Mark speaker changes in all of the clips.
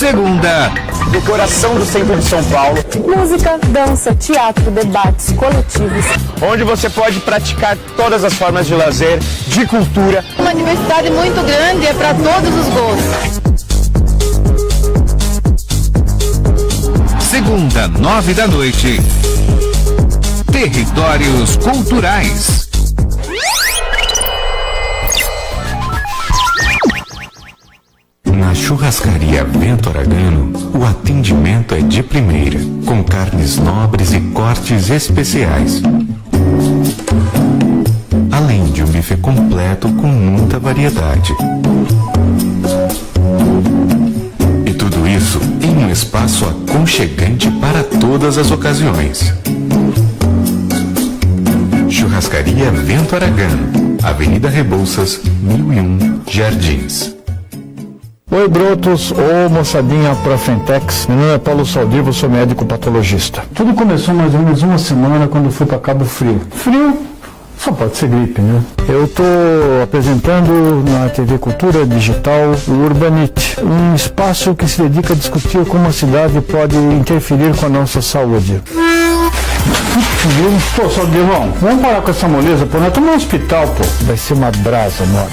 Speaker 1: Segunda,
Speaker 2: do coração do centro de São Paulo.
Speaker 3: Música, dança, teatro, debates coletivos.
Speaker 2: Onde você pode praticar todas as formas de lazer, de cultura.
Speaker 3: Uma diversidade muito grande, é para todos os gostos.
Speaker 1: segunda, 21h. Territórios Culturais.
Speaker 4: Na churrascaria Vento Aragano, o atendimento é de primeira, com carnes nobres e cortes especiais. Além de um buffet completo com muita variedade. E tudo isso em um espaço aconchegante para todas as ocasiões. Churrascaria Vento Aragano, Avenida Rebouças, 1001, Jardins.
Speaker 5: Oi, brotos, ou moçadinha Profentex. Meu nome é Paulo Saldivo, sou médico patologista. Tudo começou mais ou menos uma semana quando eu fui para Cabo Frio. Frio? Só pode ser gripe, né? Eu estou apresentando na TV Cultura Digital o Urbanite, um espaço que se dedica a discutir como a cidade pode interferir com a nossa saúde. Pô, Saldivão, vamos parar com essa moleza, pô, nós estamos no hospital, pô. Vai ser uma brasa, mora.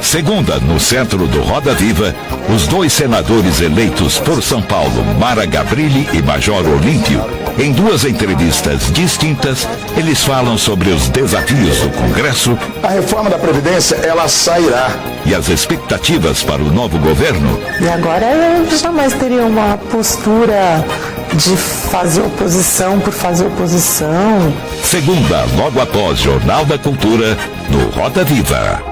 Speaker 1: Segunda, no centro do Roda Viva, os dois senadores eleitos por São Paulo, Mara Gabrilli e Major Olímpio, em duas entrevistas distintas, eles falam sobre os desafios do Congresso.
Speaker 2: A reforma da Previdência, ela sairá.
Speaker 1: E as expectativas para o novo governo.
Speaker 3: E agora eu jamais teria uma postura de fazer oposição por fazer oposição.
Speaker 1: Segunda, logo após Jornal da Cultura, no Roda Viva.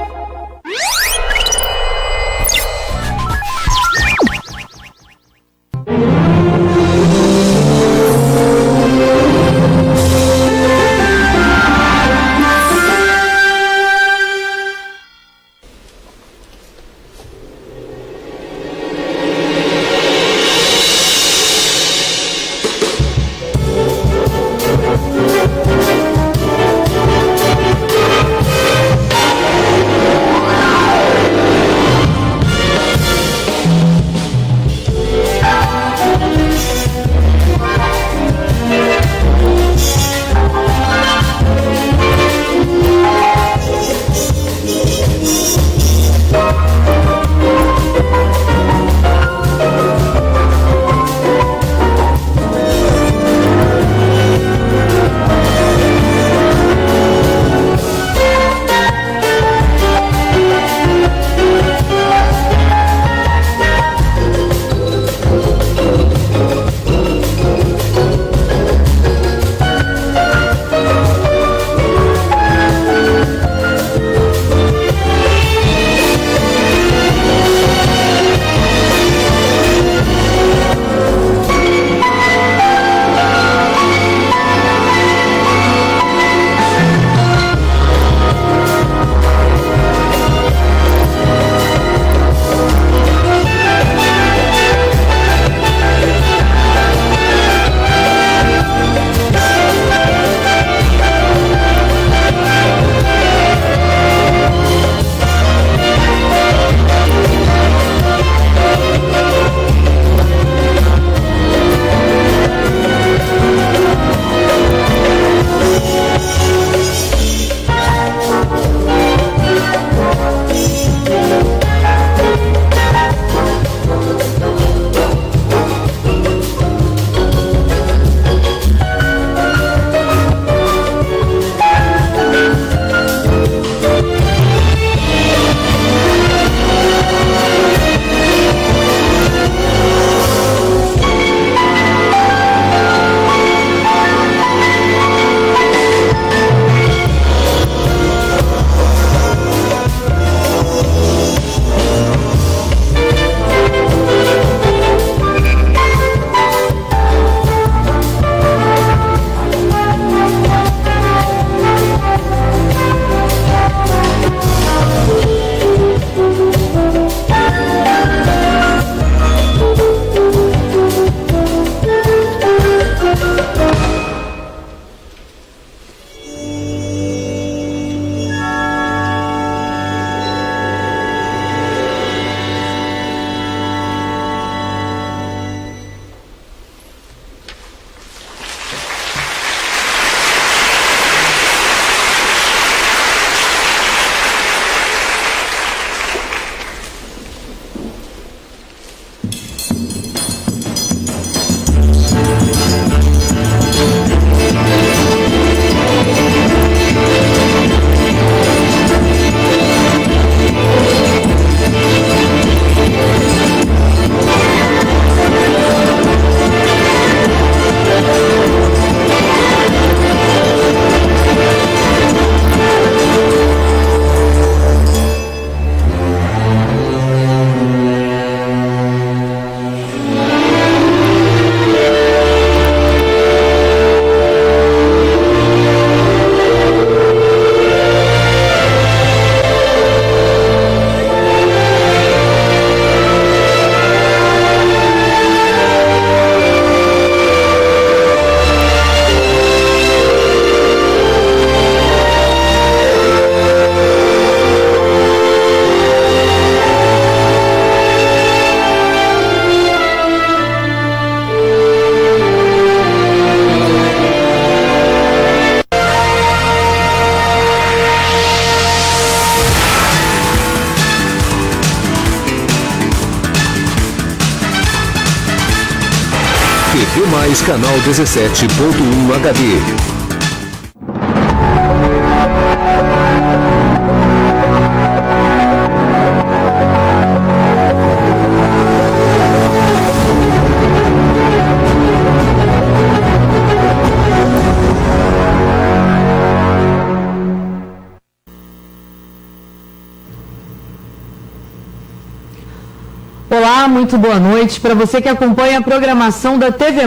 Speaker 6: TV+, canal 17.1 HD.
Speaker 7: Olá, muito boa noite para você que acompanha a programação da TV+,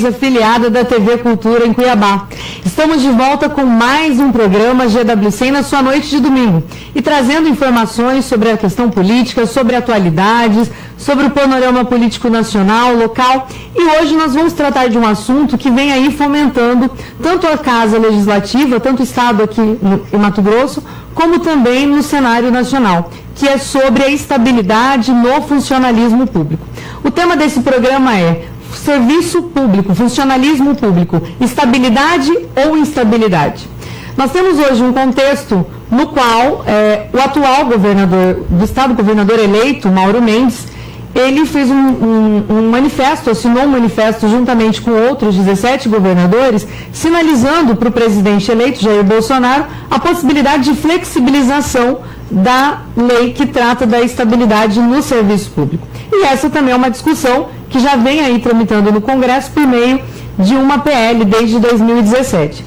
Speaker 7: afiliada da TV Cultura em Cuiabá. Estamos de volta com mais um programa GWC na sua noite de domingo e trazendo informações sobre a questão política, sobre atualidades, sobre o panorama político nacional, local. E hoje nós vamos tratar de um assunto que vem aí fomentando tanto a Casa Legislativa, tanto o Estado aqui em Mato Grosso, como também no cenário nacional, que é sobre a estabilidade no funcionalismo público. O tema desse programa é serviço público, funcionalismo público, estabilidade ou instabilidade. Nós temos hoje um contexto no qual o atual governador do Estado, governador eleito, Mauro Mendes, ele fez um manifesto, assinou um manifesto juntamente com outros 17 governadores, sinalizando para o presidente eleito, Jair Bolsonaro, a possibilidade de flexibilização da lei que trata da estabilidade no serviço público. E essa também é uma discussão que já vem aí tramitando no Congresso por meio de uma PL desde 2017.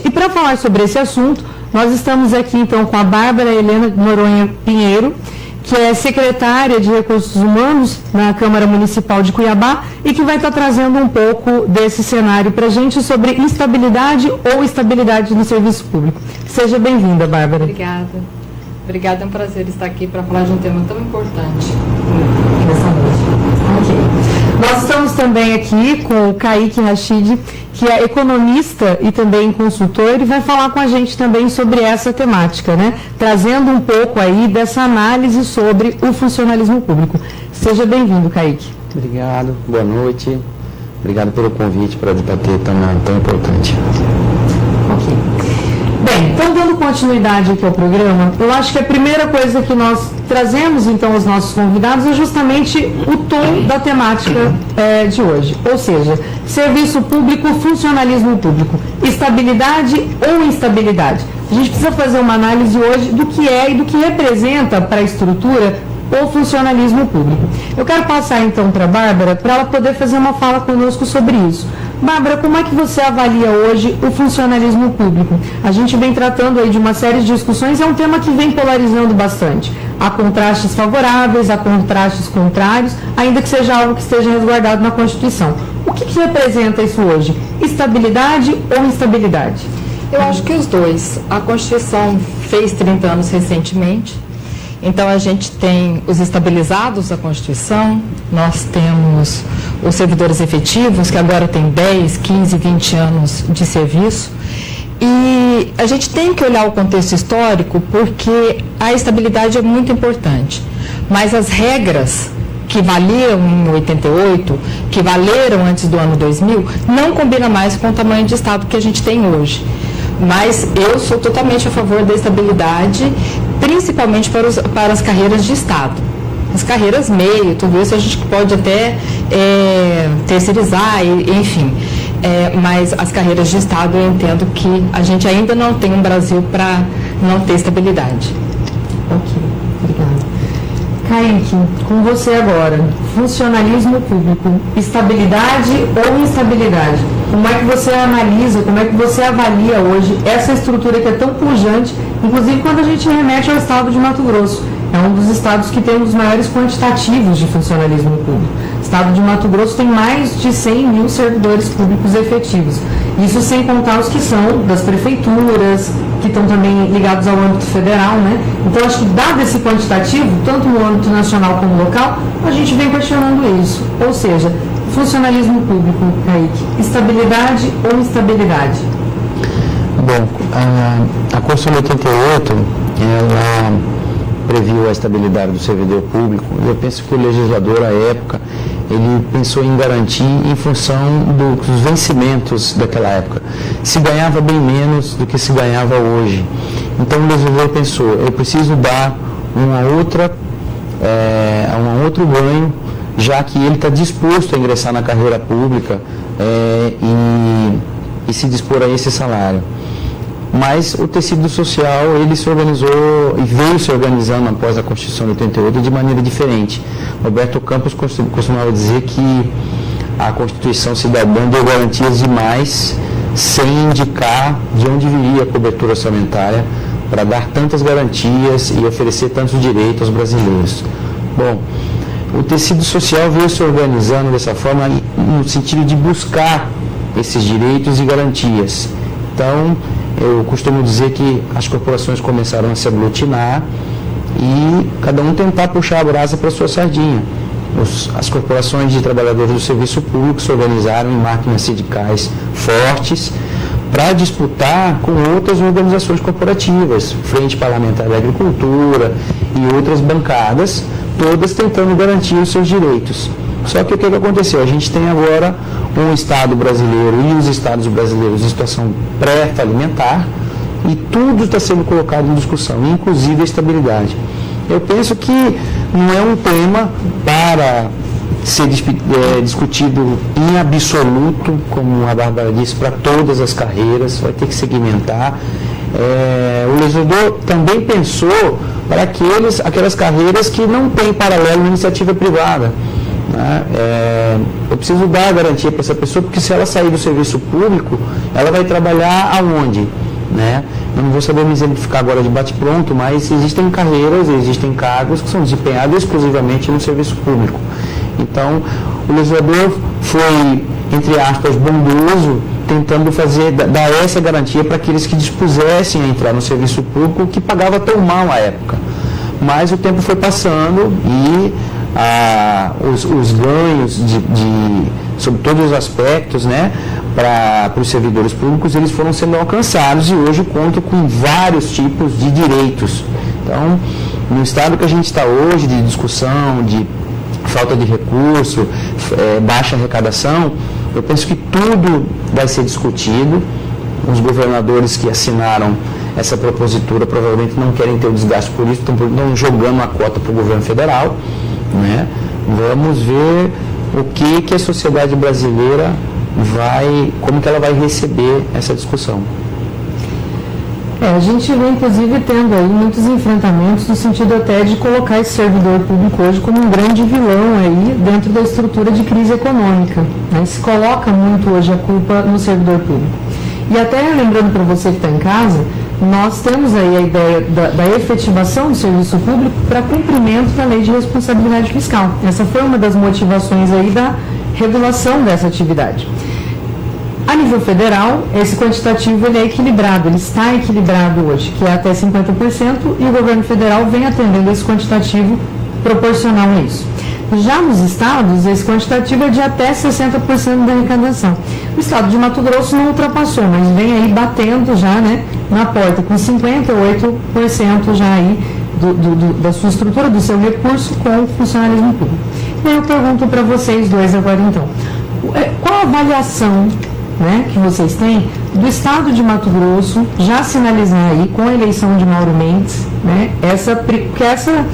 Speaker 7: E para falar sobre esse assunto, nós estamos aqui então com a Bárbara Helena Noronha Pinheiro, que é secretária de Recursos Humanos na Câmara Municipal de Cuiabá e que vai estar trazendo um pouco desse cenário para a gente sobre instabilidade ou estabilidade no serviço público. Seja bem-vinda, Bárbara.
Speaker 8: Obrigada, é um prazer estar aqui para falar de um tema tão importante.
Speaker 7: Nessa noite. Ok. Nós estamos também aqui com o Kaique Rachid, que é economista e também consultor, e vai falar com a gente também sobre essa temática, né? Trazendo um pouco aí dessa análise sobre o funcionalismo público. Seja bem-vindo, Kaique.
Speaker 9: Obrigado, boa noite. Obrigado pelo convite para debater tema tão importante.
Speaker 7: Ok. Bem, então dando continuidade aqui ao programa, eu acho que a primeira coisa que nós trazemos então aos nossos convidados é justamente o tom da temática de hoje, ou seja, serviço público, funcionalismo público, estabilidade ou instabilidade. A gente precisa fazer uma análise hoje do que é e do que representa para a estrutura o funcionalismo público. Eu quero passar então para a Bárbara para ela poder fazer uma fala conosco sobre isso. Bárbara, como é que você avalia hoje o funcionalismo público? A gente vem tratando aí de uma série de discussões, é um tema que vem polarizando bastante. Há contrastes favoráveis, há contrastes contrários, ainda que seja algo que esteja resguardado na Constituição. O que representa isso hoje? Estabilidade ou instabilidade?
Speaker 8: Eu acho que os dois. A Constituição fez 30 anos recentemente. Então, a gente tem os estabilizados da Constituição, nós temos os servidores efetivos, que agora têm 10, 15, 20 anos de serviço. E a gente tem que olhar o contexto histórico, porque a estabilidade é muito importante. Mas as regras que valiam em 88, que valeram antes do ano 2000, não combinam mais com o tamanho de Estado que a gente tem hoje. Mas eu sou totalmente a favor da estabilidade, principalmente para as carreiras de Estado. As carreiras meio, tudo isso a gente pode até terceirizar, enfim. Mas as carreiras de Estado eu entendo que a gente ainda não tem um Brasil para não ter estabilidade.
Speaker 7: Ok, obrigada. Kaique, com você agora, funcionalismo público, estabilidade ou instabilidade? Como é que você analisa, como é que você avalia hoje essa estrutura que é tão pujante, inclusive quando a gente remete ao estado de Mato Grosso? É um dos estados que tem um dos maiores quantitativos de funcionalismo público. O estado de Mato Grosso tem mais de 100 mil servidores públicos efetivos. Isso sem contar os que são das prefeituras, que estão também ligados ao âmbito federal, né? Então, acho que dado esse quantitativo, tanto no âmbito nacional como local, a gente vem questionando isso. Ou seja, funcionalismo público, Kaique, estabilidade ou instabilidade?
Speaker 9: Bom, a Constituição 88, ela previu a estabilidade do servidor público. Eu penso que o legislador, à época, ele pensou em garantir em função dos vencimentos daquela época. Se ganhava bem menos do que se ganhava hoje. Então o legislador pensou, eu preciso dar um outro ganho já que ele está disposto a ingressar na carreira pública e se dispor a esse salário. Mas o tecido social, ele se organizou e veio se organizando após a Constituição de 88 de maneira diferente. Roberto Campos costumava dizer que a Constituição Cidadã deu garantias demais sem indicar de onde viria a cobertura orçamentária para dar tantas garantias e oferecer tantos direitos aos brasileiros. Bom, o tecido social veio se organizando dessa forma no sentido de buscar esses direitos e garantias. Então, eu costumo dizer que as corporações começaram a se aglutinar e cada um tentar puxar a brasa para a sua sardinha. As corporações de trabalhadores do serviço público se organizaram em máquinas sindicais fortes para disputar com outras organizações corporativas, Frente Parlamentar da Agricultura e outras bancadas, todas tentando garantir os seus direitos. Só que o que aconteceu? A gente tem agora um Estado brasileiro e os Estados brasileiros em situação pré-falimentar e tudo está sendo colocado em discussão, inclusive a estabilidade. Eu penso que não é um tema para ser discutido em absoluto, como a Bárbara disse, para todas as carreiras, vai ter que segmentar. O legislador também pensou para aquelas carreiras que não têm paralelo na iniciativa privada. Eu preciso dar a garantia para essa pessoa, porque se ela sair do serviço público, ela vai trabalhar aonde? Eu não vou saber me exemplificar agora de bate-pronto, mas existem carreiras, existem cargos que são desempenhados exclusivamente no serviço público. Então, o legislador foi, entre aspas, bondoso, tentando dar essa garantia para aqueles que dispusessem a entrar no serviço público, que pagava tão mal à época. Mas o tempo foi passando e os ganhos sobre todos os aspectos, para os servidores públicos, eles foram sendo alcançados e hoje contam com vários tipos de direitos. Então, no estado que a gente está hoje, de discussão, de falta de recurso, baixa arrecadação, eu penso que tudo vai ser discutido. Os governadores que assinaram essa propositura provavelmente não querem ter o desgaste por isso, estão jogando a cota para o governo federal. Vamos ver o que a sociedade brasileira como que ela vai receber essa discussão.
Speaker 7: A gente vem, inclusive, tendo aí muitos enfrentamentos no sentido até de colocar esse servidor público hoje como um grande vilão aí dentro da estrutura de crise econômica. Se coloca muito hoje a culpa no servidor público. E até lembrando para você que está em casa, nós temos aí a ideia da efetivação do serviço público para cumprimento da lei de responsabilidade fiscal. Essa foi uma das motivações aí da regulação dessa atividade. A nível federal, esse quantitativo ele é equilibrado, ele está equilibrado hoje, que é até 50%, e o governo federal vem atendendo esse quantitativo proporcional a isso. Já nos estados, esse quantitativo é de até 60% da arrecadação. O estado de Mato Grosso não ultrapassou, mas vem aí batendo já na porta, com 58% já aí da sua estrutura, do seu recurso com o funcionalismo público. E aí eu pergunto para vocês dois agora então, qual a avaliação que vocês têm do estado de Mato Grosso já sinalizar aí com a eleição de Mauro Mendes, porque essa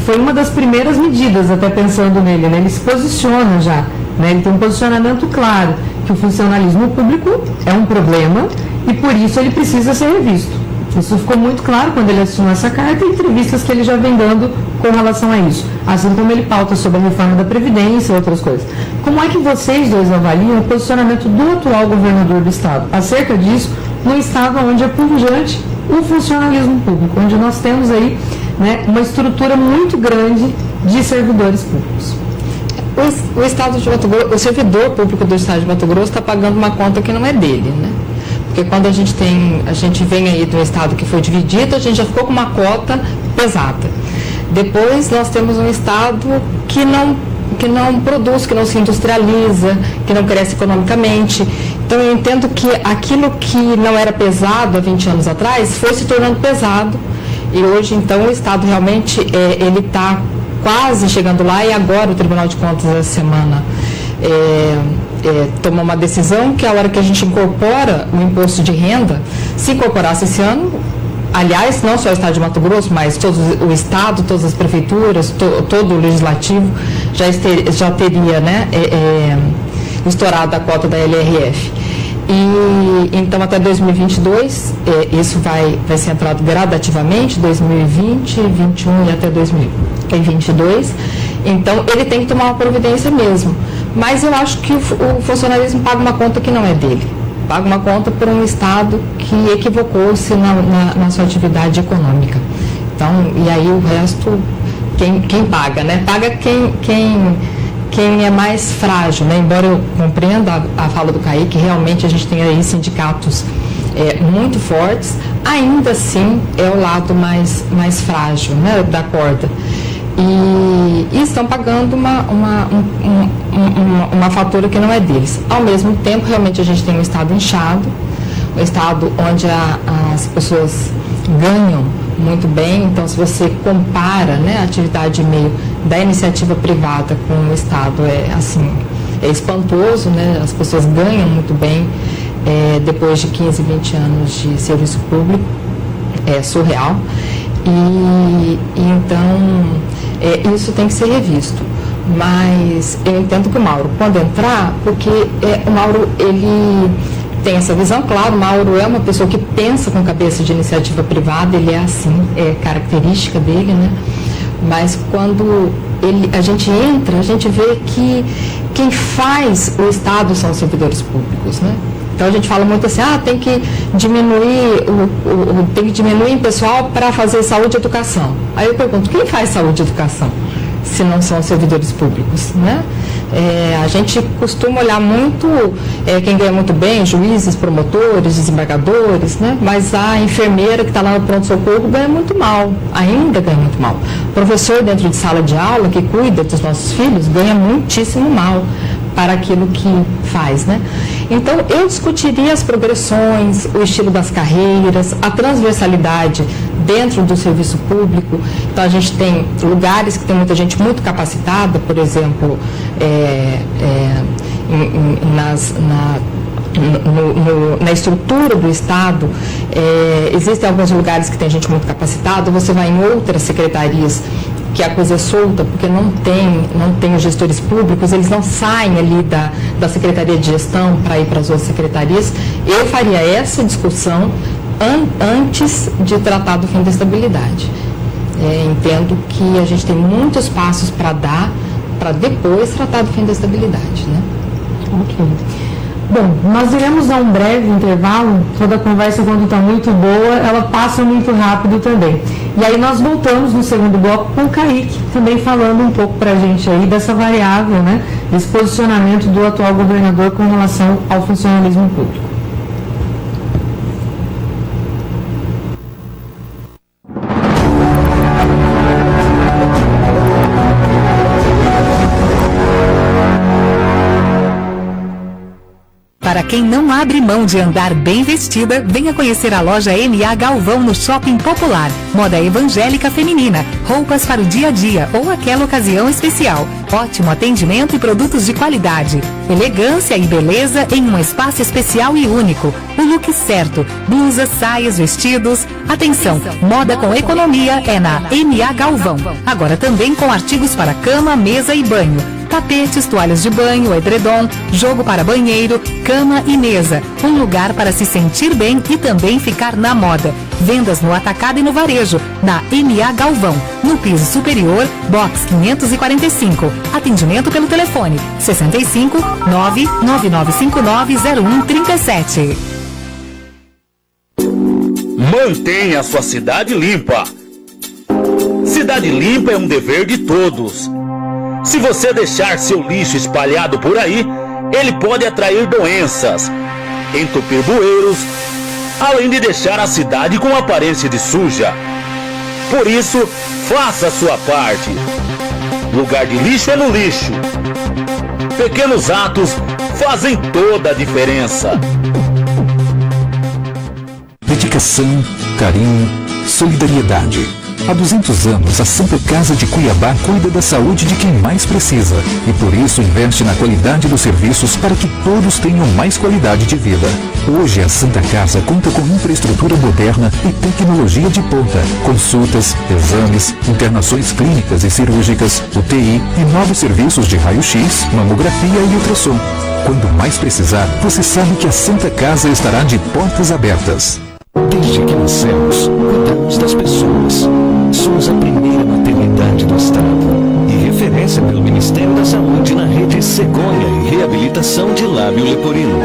Speaker 7: foi uma das primeiras medidas, até pensando nele, ele se posiciona já, ele tem um posicionamento claro que o funcionalismo público é um problema e por isso ele precisa ser revisto. Isso ficou muito claro quando ele assinou essa carta e entrevistas que ele já vem dando com relação a isso, assim como ele pauta sobre a reforma da Previdência e outras coisas. Como é que vocês dois avaliam o posicionamento do atual governador do estado acerca disso, no estado onde é pujante o funcionalismo público, onde nós temos aí uma estrutura muito grande de servidores públicos?
Speaker 8: O estado de Mato Grosso, o servidor público do estado de Mato Grosso está pagando uma conta que não é dele, Porque quando a gente vem aí do estado que foi dividido, a gente já ficou com uma cota pesada. Depois nós temos um estado que não produz, que não se industrializa, que não cresce economicamente. Então eu entendo que aquilo que não era pesado há 20 anos atrás foi se tornando pesado. E hoje, então, o estado realmente ele está quase chegando lá, e agora o Tribunal de Contas essa semana tomou uma decisão que a hora que a gente incorpora o imposto de renda, se incorporasse esse ano, aliás, não só o estado de Mato Grosso, mas todo o estado, todas as prefeituras, todo o legislativo já teria, né, estourado a cota da LRF. E então até 2022, isso vai ser entrado gradativamente, 2020, 2021 e até 2022. Então ele tem que tomar uma providência mesmo. Mas eu acho que o funcionalismo paga uma conta que não é dele. Paga uma conta por um Estado que equivocou-se na sua atividade econômica. Então, e aí o resto, quem paga, né? Paga quem é mais frágil, né? Embora eu compreenda a fala do Kaique, realmente a gente tem aí sindicatos muito fortes, ainda assim é o lado mais frágil, né, da corda. E estão pagando uma fatura que não é deles. Ao mesmo tempo, realmente a gente tem um Estado inchado, um Estado onde as pessoas ganham muito bem. Então, se você compara, né, a atividade meio da iniciativa privada com o Estado, é espantoso, né? As pessoas ganham muito bem depois de 15, 20 anos de serviço público, é surreal. E então, isso tem que ser revisto. Mas eu entendo que o Mauro, quando entrar, porque o Mauro, ele tem essa visão, claro, o Mauro é uma pessoa que pensa com cabeça de iniciativa privada, ele é assim, é característica dele, né? Mas quando a gente entra, a gente vê que quem faz o Estado são os servidores públicos, né? Então a gente fala muito assim, tem que diminuir em pessoal para fazer saúde e educação. Aí eu pergunto, quem faz saúde e educação, se não são os servidores públicos, né? A gente costuma olhar muito quem ganha muito bem, juízes, promotores, desembargadores, né? Mas a enfermeira que está lá no pronto-socorro ganha muito mal, ainda ganha muito mal. O professor dentro de sala de aula, que cuida dos nossos filhos, ganha muitíssimo mal para aquilo que faz, né? Então, eu discutiria as progressões, o estilo das carreiras, a transversalidade dentro do serviço público. Então, a gente tem lugares que tem muita gente muito capacitada, por exemplo, na estrutura do Estado, existem alguns lugares que tem gente muito capacitada, você vai em outras secretarias que a coisa é solta, porque não tem os gestores públicos, eles não saem ali da Secretaria de Gestão para ir para as outras secretarias. Eu faria essa discussão antes de tratar do fim da estabilidade. Entendo que a gente tem muitos passos para dar, para depois tratar do fim da estabilidade, né?
Speaker 7: Ok. Bom, nós iremos dar um breve intervalo. Toda a conversa, quando está muito boa, ela passa muito rápido também. E aí nós voltamos no segundo bloco com o Kaique, também falando um pouco para a gente aí dessa variável, né, desse posicionamento do atual governador com relação ao funcionalismo público.
Speaker 10: Para quem não abre mão de andar bem vestida, venha conhecer a loja M.A. Galvão no Shopping Popular. Moda evangélica feminina, roupas para o dia a dia ou aquela ocasião especial. Ótimo atendimento e produtos de qualidade. Elegância e beleza em um espaço especial e único. O look certo, blusas, saias, vestidos. Atenção, moda com economia é na M.A. Galvão. Agora também com artigos para cama, mesa e banho. Tapetes, toalhas de banho, edredom, jogo para banheiro, cama e mesa. Um lugar para se sentir bem e também ficar na moda. Vendas no atacado e no varejo, na M.A. Galvão. No piso superior, box 545. Atendimento pelo telefone 65 999590137.
Speaker 11: Mantenha a sua cidade limpa. Cidade limpa é um dever de todos. Se você deixar seu lixo espalhado por aí, ele pode atrair doenças, entupir bueiros, além de deixar a cidade com aparência de suja. Por isso, faça a sua parte. Lugar de lixo é no lixo. Pequenos atos fazem toda a diferença.
Speaker 6: Dedicação, carinho, solidariedade.
Speaker 12: Há 200 anos, a Santa Casa de Cuiabá cuida da saúde de quem mais precisa e por isso investe na qualidade dos serviços para que todos tenham mais qualidade de vida. Hoje a Santa Casa conta com infraestrutura moderna e tecnologia de ponta, consultas, exames, internações clínicas e cirúrgicas, UTI e novos serviços de raio-x, mamografia e ultrassom. Quando mais precisar, você sabe que a Santa Casa estará de portas abertas.
Speaker 13: Desde que nascemos, cuidamos das pessoas. Somos a primeira maternidade do Estado e referência pelo Ministério da Saúde na rede cegonha e reabilitação de lábio leporino.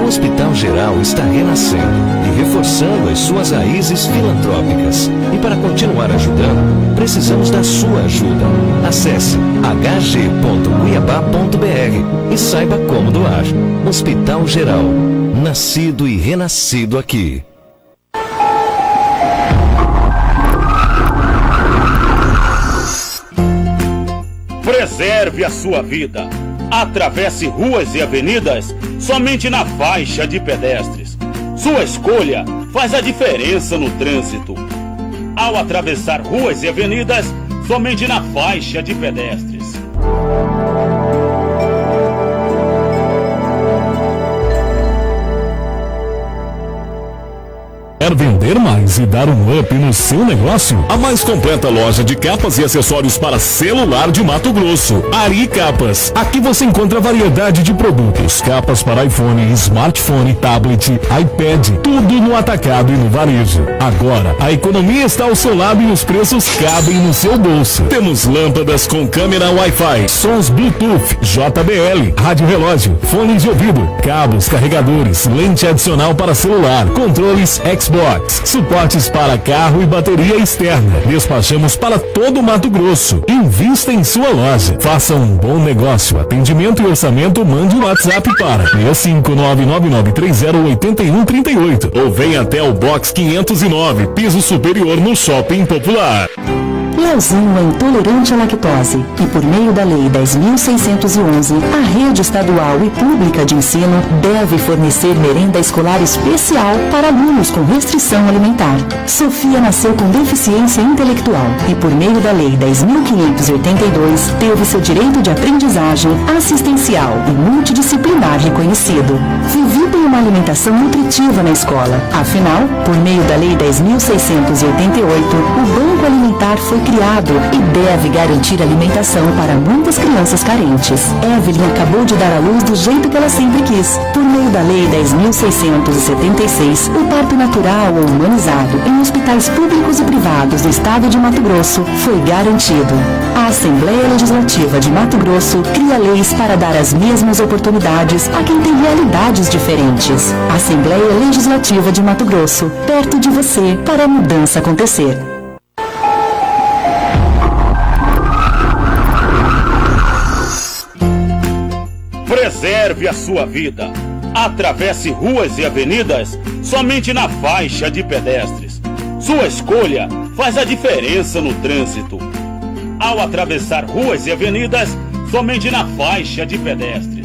Speaker 13: O Hospital Geral está renascendo e reforçando as suas raízes filantrópicas. E para continuar ajudando, precisamos da sua ajuda. Acesse hg.cuiabá.br e saiba como doar. Hospital Geral, nascido e renascido aqui.
Speaker 11: Preserve a sua vida. Atravesse ruas e avenidas somente na faixa de pedestres. Sua escolha faz a diferença no trânsito. Ao atravessar ruas e avenidas somente na faixa de pedestres.
Speaker 14: Quer vender mais e dar um up no seu negócio? A mais completa loja de capas e acessórios para celular de Mato Grosso, Ari Capas. Aqui você encontra variedade de produtos, capas para iPhone, smartphone, tablet, iPad, tudo no atacado e no varejo. Agora, a economia está ao seu lado e os preços cabem no seu bolso. Temos lâmpadas com câmera Wi-Fi, sons Bluetooth, JBL, rádio relógio, fones de ouvido, cabos, carregadores, lente adicional para celular, controles Xbox, suportes para carro e bateria externa. Despachamos para todo o Mato Grosso. Invista em sua loja. Faça um bom negócio. Atendimento e orçamento, mande um WhatsApp para 65999308138 ou venha até o Box 509, piso superior no Shopping Popular.
Speaker 15: Leozinho é intolerante à lactose e, por meio da Lei 10.611, a rede estadual e pública de ensino deve fornecer merenda escolar especial para alunos com restrição alimentar. Sofia nasceu com deficiência intelectual e, por meio da Lei 10.582, teve seu direito de aprendizagem assistencial e multidisciplinar reconhecido. Vivi tem uma alimentação nutritiva na escola. Afinal, por meio da Lei 10.688, o Banco Alimentar foi criado e deve garantir alimentação para muitas crianças carentes. Evelyn acabou de dar à luz do jeito que ela sempre quis. Por meio da Lei 10.676, o parto natural ou humanizado em hospitais públicos e privados do estado de Mato Grosso foi garantido. A Assembleia Legislativa de Mato Grosso cria leis para dar as mesmas oportunidades a quem tem realidades diferentes. Assembleia Legislativa de Mato Grosso, perto de você para a mudança acontecer.
Speaker 11: Preserve a sua vida. Atravesse ruas e avenidas somente na faixa de pedestres. Sua escolha faz a diferença no trânsito. Ao atravessar ruas e avenidas somente na faixa de pedestres.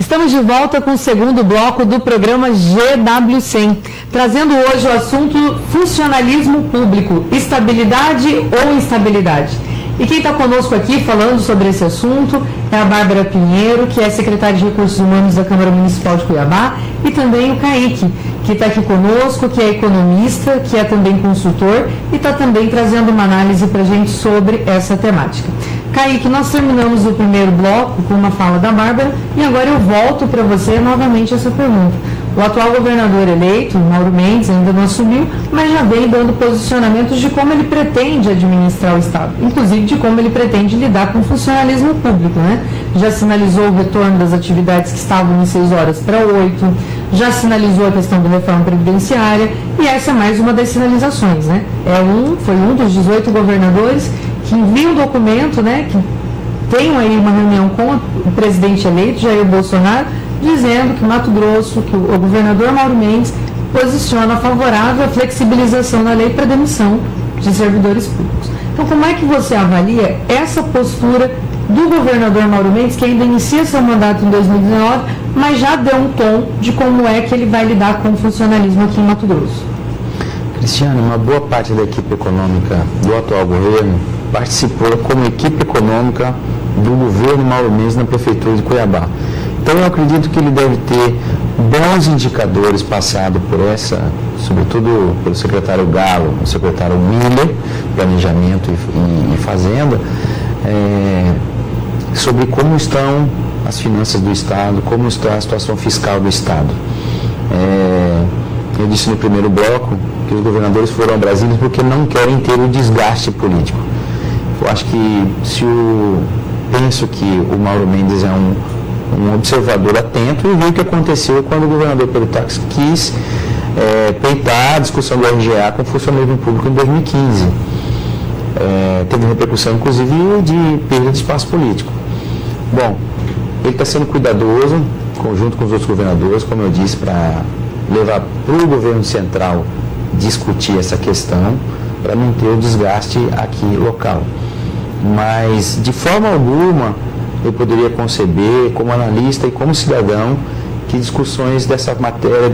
Speaker 7: Estamos de volta com o segundo bloco do programa GW100, trazendo hoje o assunto funcionalismo público, estabilidade ou instabilidade. E quem está conosco aqui falando sobre esse assunto é a Bárbara Pinheiro, que é secretária de Recursos Humanos da Câmara Municipal de Cuiabá, e também o Kaique, que está aqui conosco, que é economista, que é também consultor e está também trazendo uma análise para a gente sobre essa temática. Kaique, nós terminamos o primeiro bloco com uma fala da Bárbara e agora eu volto para você novamente essa pergunta. O atual governador eleito, Mauro Mendes, ainda não assumiu, mas já vem dando posicionamentos de como ele pretende administrar o Estado, inclusive de como ele pretende lidar com o funcionalismo público, né? Já sinalizou o retorno das atividades que estavam em 6 horas para 8, já sinalizou a questão da reforma previdenciária e essa é mais uma das sinalizações, né? Foi um dos 18 governadores que envia um documento, né, que tem aí uma reunião com o presidente eleito, Jair Bolsonaro, dizendo que Mato Grosso, que o governador Mauro Mendes posiciona favorável à flexibilização da lei para demissão de servidores públicos. Então, como é que você avalia essa postura do governador Mauro Mendes, que ainda inicia seu mandato em 2019, mas já deu um tom de como é que ele vai lidar com o funcionalismo aqui em Mato Grosso?
Speaker 9: Cristiano, uma boa parte da equipe econômica do atual governo participou como equipe econômica do governo Mauro Mendes na prefeitura de Cuiabá. Então eu acredito que ele deve ter bons indicadores passados por essa, sobretudo pelo secretário Galo, o secretário Miller, Planejamento e Fazenda, sobre como estão as finanças do Estado, como está a situação fiscal do Estado. Eu disse no primeiro bloco que os governadores foram a Brasília porque não querem ter o desgaste político. Eu acho que penso que o Mauro Mendes é um observador atento e viu o que aconteceu quando o governador Pedro Táxi quis peitar a discussão do RGA com o funcionalismo público em 2015. Teve repercussão, inclusive, de perda de espaço político. Bom, ele está sendo cuidadoso, junto com os outros governadores, como eu disse, para levar para o governo central discutir essa questão, para não ter o desgaste aqui local. Mas, de forma alguma, eu poderia conceber, como analista e como cidadão, que discussões dessa matéria,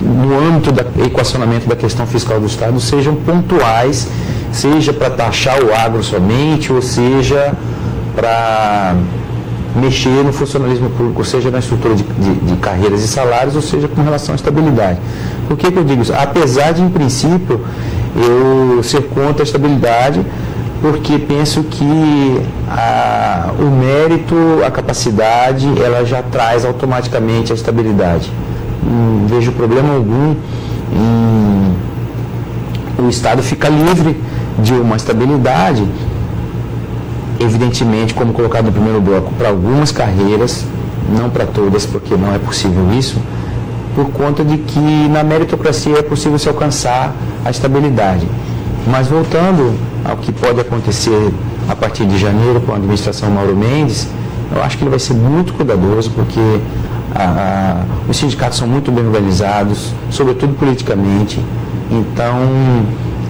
Speaker 9: no âmbito do equacionamento da questão fiscal do Estado, sejam pontuais, seja para taxar o agro somente, ou seja para mexer no funcionalismo público, seja na estrutura de carreiras e salários, ou seja com relação à estabilidade. Por que eu digo isso? Apesar de, em princípio, eu ser contra a estabilidade, porque penso que o mérito, a capacidade, ela já traz automaticamente a estabilidade. Não vejo problema algum em o Estado ficar livre de uma estabilidade, evidentemente, como colocado no primeiro bloco, para algumas carreiras, não para todas, porque não é possível isso, por conta de que na meritocracia é possível se alcançar a estabilidade. Mas voltando ao que pode acontecer a partir de janeiro com a administração Mauro Mendes, eu acho que ele vai ser muito cuidadoso, porque os sindicatos são muito bem organizados, sobretudo politicamente. Então,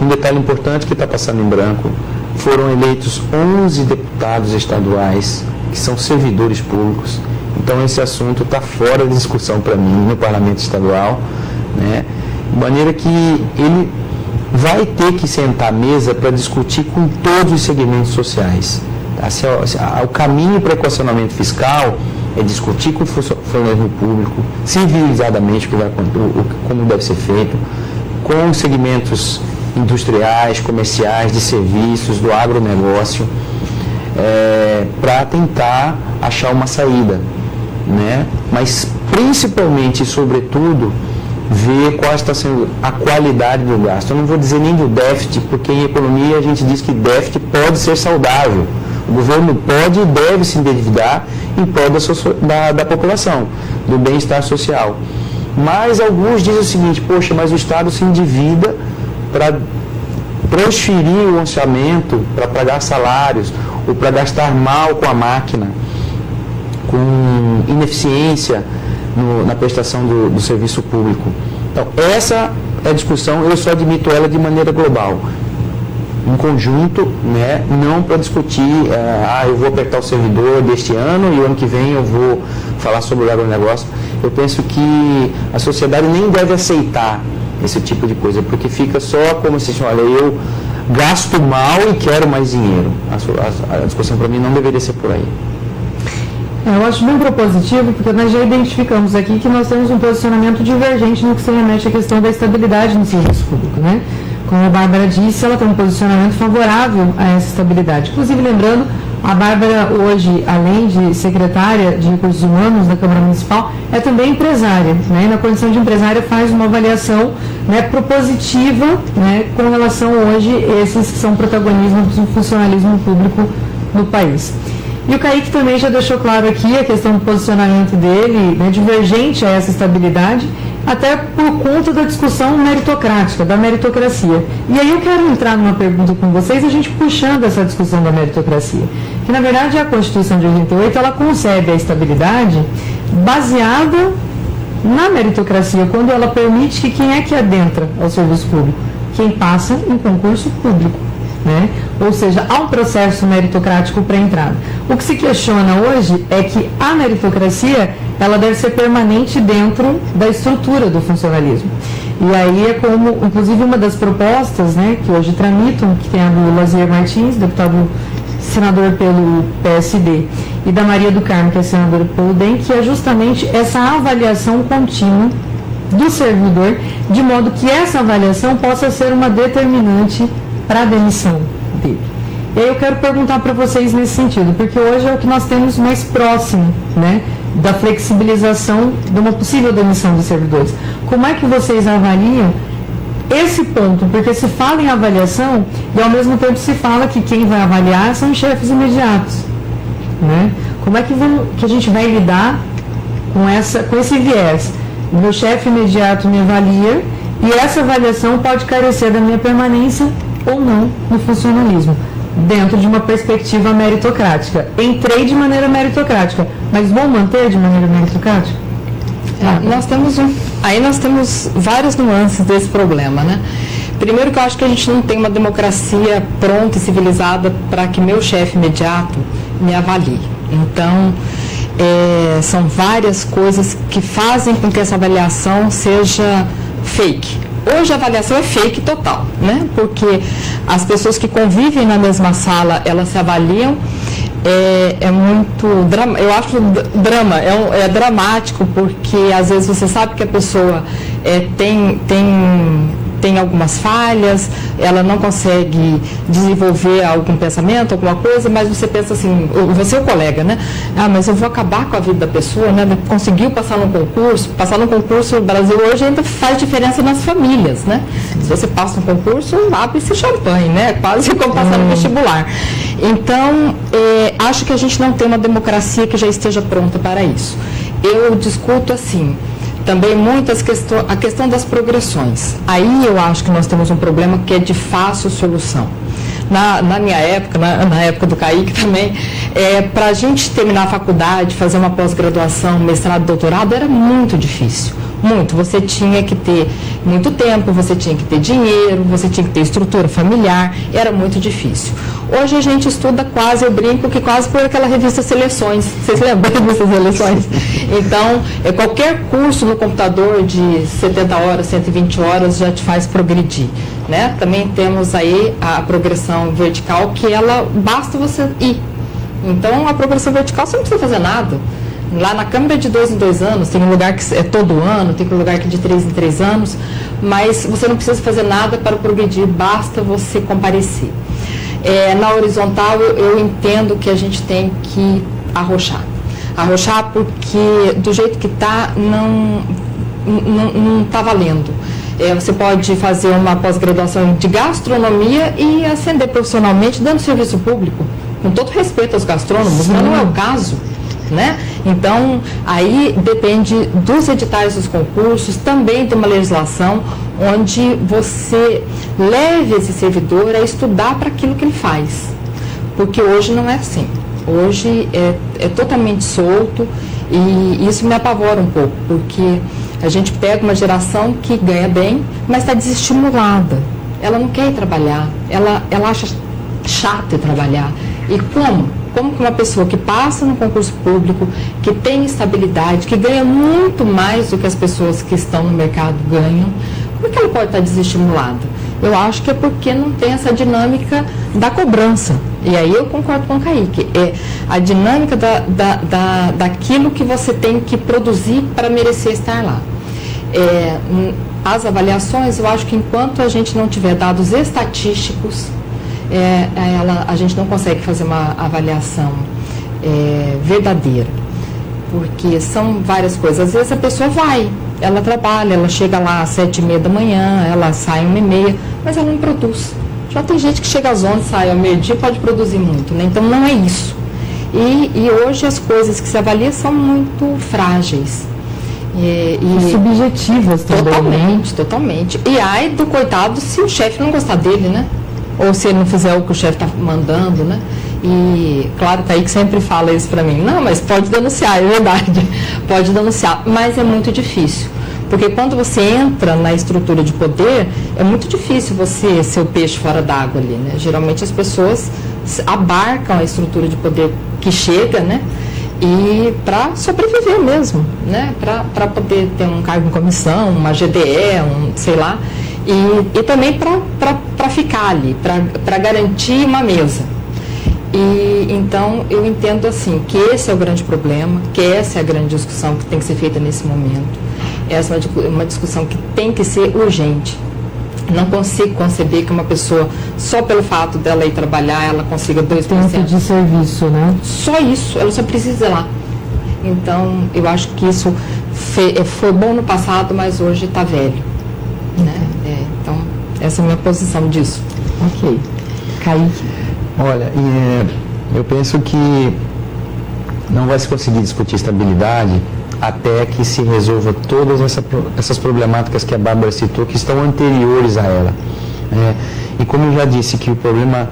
Speaker 9: um detalhe importante que está passando em branco, foram eleitos 11 deputados estaduais que são servidores públicos. Então esse assunto está fora de discussão para mim no Parlamento Estadual, né? De maneira que ele vai ter que sentar à mesa para discutir com todos os segmentos sociais. O caminho para o equacionamento fiscal é discutir com o funcionalismo público, civilizadamente, como deve ser feito, com os segmentos industriais, comerciais, de serviços, do agronegócio, para tentar achar uma saída, né? Mas principalmente e sobretudo ver qual está sendo a qualidade do gasto. Eu não vou dizer nem do déficit, porque em economia a gente diz que déficit pode ser saudável. O governo pode e deve se endividar em prol da população, do bem-estar social. Mas alguns dizem o seguinte: poxa, mas o Estado se endivida para transferir o orçamento, para pagar salários, ou para gastar mal com a máquina, com ineficiência na prestação do serviço público. Então, essa é a discussão, eu só admito ela de maneira global, em conjunto, né? Não para discutir, eu vou apertar o servidor deste ano e o ano que vem eu vou falar sobre o agronegócio. Eu penso que a sociedade nem deve aceitar esse tipo de coisa, porque fica só como se, olha, eu gasto mal e quero mais dinheiro. A discussão para mim não deveria ser por aí.
Speaker 7: Eu acho bem propositivo, porque nós já identificamos aqui que nós temos um posicionamento divergente no que se remete à questão da estabilidade no serviço público, né? Como a Bárbara disse, ela tem um posicionamento favorável a essa estabilidade. Inclusive, lembrando, a Bárbara hoje, além de secretária de Recursos Humanos da Câmara Municipal, é também empresária, né? E na condição de empresária faz uma avaliação, né, propositiva, né, com relação hoje a esses que são protagonistas do funcionalismo público no país. E o Kaique também já deixou claro aqui a questão do posicionamento dele, né, divergente a essa estabilidade, até por conta da discussão meritocrática, da meritocracia. E aí eu quero entrar numa pergunta com vocês, a gente puxando essa discussão da meritocracia. Que, na verdade, a Constituição de 88, ela concebe a estabilidade baseada na meritocracia, quando ela permite que quem é que adentra ao serviço público? Quem passa em concurso público, né? Ou seja, há um processo meritocrático para entrada. O que se questiona hoje é que a meritocracia, ela deve ser permanente dentro da estrutura do funcionalismo. E aí é como, inclusive, uma das propostas, né, que hoje tramitam, que tem a do Lazier Martins, deputado senador pelo PSD, e da Maria do Carmo, que é senadora pelo DEM, que é justamente essa avaliação contínua do servidor, de modo que essa avaliação possa ser uma determinante para a demissão dele. E aí eu quero perguntar para vocês nesse sentido, porque hoje é o que nós temos mais próximo, né, da flexibilização de uma possível demissão dos servidores. Como é que vocês avaliam esse ponto? Porque se fala em avaliação e ao mesmo tempo se fala que quem vai avaliar são os chefes imediatos, né? Como é que a gente vai lidar com esse viés? O meu chefe imediato me avalia e essa avaliação pode carecer da minha permanência ou não no funcionalismo, dentro de uma perspectiva meritocrática. Entrei de maneira meritocrática, mas vou manter de maneira meritocrática?
Speaker 8: Nós temos várias nuances desse problema, né? Primeiro que eu acho que a gente não tem uma democracia pronta e civilizada para que meu chefe imediato me avalie. Então, são várias coisas que fazem com que essa avaliação seja fake. Hoje a avaliação é fake total, né? Porque as pessoas que convivem na mesma sala, elas se avaliam. É muito drama, eu acho drama, é dramático, porque às vezes você sabe que a pessoa tem algumas falhas, ela não consegue desenvolver algum pensamento, alguma coisa, mas você pensa assim, você é o colega, né? Ah, mas eu vou acabar com a vida da pessoa, né? Conseguiu passar num concurso no Brasil hoje ainda faz diferença nas famílias, né? Se você passa num concurso, abre-se champanhe, né? Quase como passar no vestibular. Então, acho que a gente não tem uma democracia que já esteja pronta para isso. Eu discuto assim, também a questão das progressões. Aí eu acho que nós temos um problema que é de fácil solução. Na minha época, na época do Kaique também, para a gente terminar a faculdade, fazer uma pós-graduação, mestrado, doutorado, era muito difícil. Muito. Você tinha que ter muito tempo, você tinha que ter dinheiro, você tinha que ter estrutura familiar, era muito difícil. Hoje a gente estuda quase, eu brinco que quase por aquela revista Seleções. Vocês lembram dessas Seleções? Então, qualquer curso no computador de 70 horas, 120 horas já te faz progredir, né? Também temos aí a progressão vertical, que ela basta você ir. Então, a progressão vertical você não precisa fazer nada. Lá na Câmara de 2 em 2 anos, tem um lugar que é todo ano, tem um lugar que é de 3 em 3 anos, mas você não precisa fazer nada para progredir, basta você comparecer. Na horizontal, eu entendo que a gente tem que arrochar. Arrochar porque do jeito que está, não está valendo. Você pode fazer uma pós-graduação de gastronomia e ascender profissionalmente dando serviço público, com todo respeito aos gastrônomos, mas não é o caso, né? Então, aí depende dos editais dos concursos, também tem uma legislação onde você leve esse servidor a estudar para aquilo que ele faz, porque hoje não é assim. Hoje é totalmente solto e isso me apavora um pouco, porque a gente pega uma geração que ganha bem, mas está desestimulada. Ela não quer ir trabalhar, ela acha chato ir trabalhar. E como? Como que uma pessoa que passa no concurso público, que tem estabilidade, que ganha muito mais do que as pessoas que estão no mercado ganham, como que ela pode estar desestimulada? Eu acho que é porque não tem essa dinâmica da cobrança. E aí eu concordo com o Kaique. É a dinâmica daquilo que você tem que produzir para merecer estar lá. As avaliações, eu acho que enquanto a gente não tiver dados estatísticos, a gente não consegue fazer uma avaliação verdadeira, porque são várias coisas. Às vezes a pessoa ela trabalha, ela chega lá às 7h30 da manhã, ela sai 1h30, mas ela não produz. Já tem gente que chega às 11h, sai ao meio-dia, pode produzir muito, né? Então não é isso. E hoje as coisas que se avaliam são muito frágeis. E
Speaker 7: subjetivas também.
Speaker 8: Totalmente. E ai do coitado se o chefe não gostar dele, né? Ou se ele não fizer o que o chefe está mandando, né? E, claro, tá aí que sempre fala isso para mim. Não, mas pode denunciar, é verdade. Pode denunciar, mas é muito difícil. Porque quando você entra na estrutura de poder, é muito difícil você ser o peixe fora d'água ali, né? Geralmente as pessoas abarcam a estrutura de poder que chega, né? E para sobreviver mesmo, né? Para poder ter um cargo em comissão, uma GDE, sei lá. E também para ficar ali, para garantir uma mesa. E então eu entendo assim que esse é o grande problema, que essa é a grande discussão que tem que ser feita nesse momento. Essa é uma discussão que tem que ser urgente. Não consigo conceber que uma pessoa, só pelo fato dela ir trabalhar, ela consiga 2%.
Speaker 7: Tempo de serviço, né?
Speaker 8: Só isso, ela só precisa ir lá. Então, eu acho que isso foi bom no passado, mas hoje está velho. Né? Então, essa é a minha posição disso.
Speaker 7: Ok. Kaique?
Speaker 9: Olha, eu penso que não vai se conseguir discutir estabilidade até que se resolva todas essas problemáticas que a Bárbara citou, que estão anteriores a ela. E como eu já disse que o problema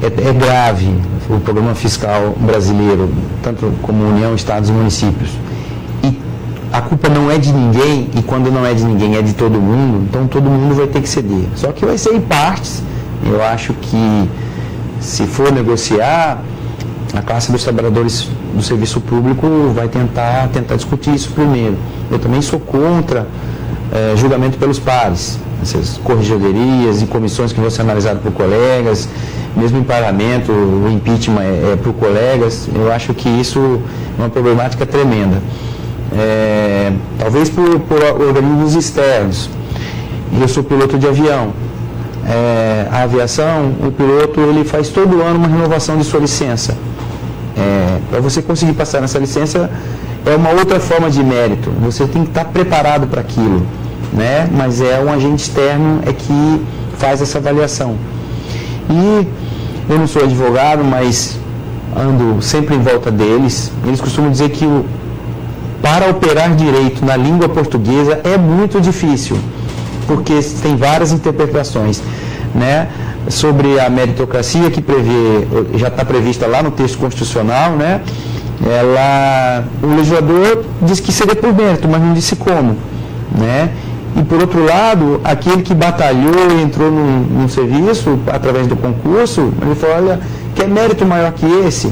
Speaker 9: é grave, o problema fiscal brasileiro, tanto como União, Estados e municípios, e a culpa não é de ninguém, e quando não é de ninguém é de todo mundo, então todo mundo vai ter que ceder. Só que vai ser em partes. Eu acho que se for negociar, a classe dos trabalhadores do serviço público vai tentar discutir isso primeiro. Eu também sou contra julgamento pelos pares, essas corregedorias e comissões que vão ser analisadas por colegas, mesmo em parlamento, o impeachment é por colegas. Eu acho que isso é uma problemática tremenda. Talvez por organismos externos. Eu sou piloto de avião. A aviação, o piloto ele faz todo ano uma renovação de sua licença. Para você conseguir passar nessa licença é uma outra forma de mérito. Você tem que estar preparado para aquilo, né? Mas é um agente externo que faz essa avaliação. E eu não sou advogado, mas ando sempre em volta deles. Eles costumam dizer que para operar direito na língua portuguesa é muito difícil, porque tem várias interpretações, né? Sobre a meritocracia que já está prevista lá no texto constitucional, né? O legislador diz que seria por mérito, mas não disse como, né? E por outro lado, aquele que batalhou e entrou no serviço através do concurso, ele falou, olha, quer mérito maior que esse,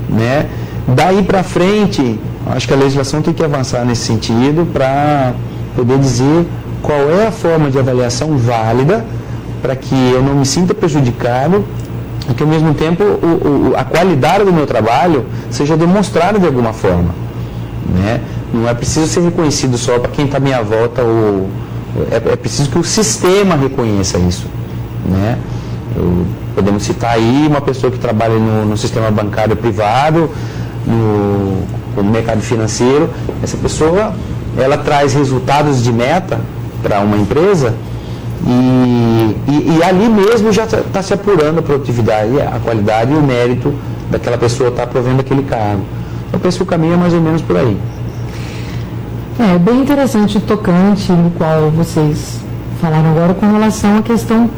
Speaker 9: né? Daí para frente, acho que a legislação tem que avançar nesse sentido para poder dizer qual é a forma de avaliação válida para que eu não me sinta prejudicado e que, ao mesmo tempo, a qualidade do meu trabalho seja demonstrada de alguma forma, né? Não é preciso ser reconhecido só para quem está à minha volta, é preciso que o sistema reconheça isso, né? Podemos citar aí uma pessoa que trabalha no sistema bancário privado, no mercado financeiro. Essa pessoa, ela traz resultados de meta para uma empresa e ali mesmo já está se apurando a produtividade, a qualidade e o mérito daquela pessoa estar provendo aquele cargo. Eu penso que o caminho é mais ou menos por aí.
Speaker 7: É bem interessante e tocante no qual vocês falaram agora com relação à questão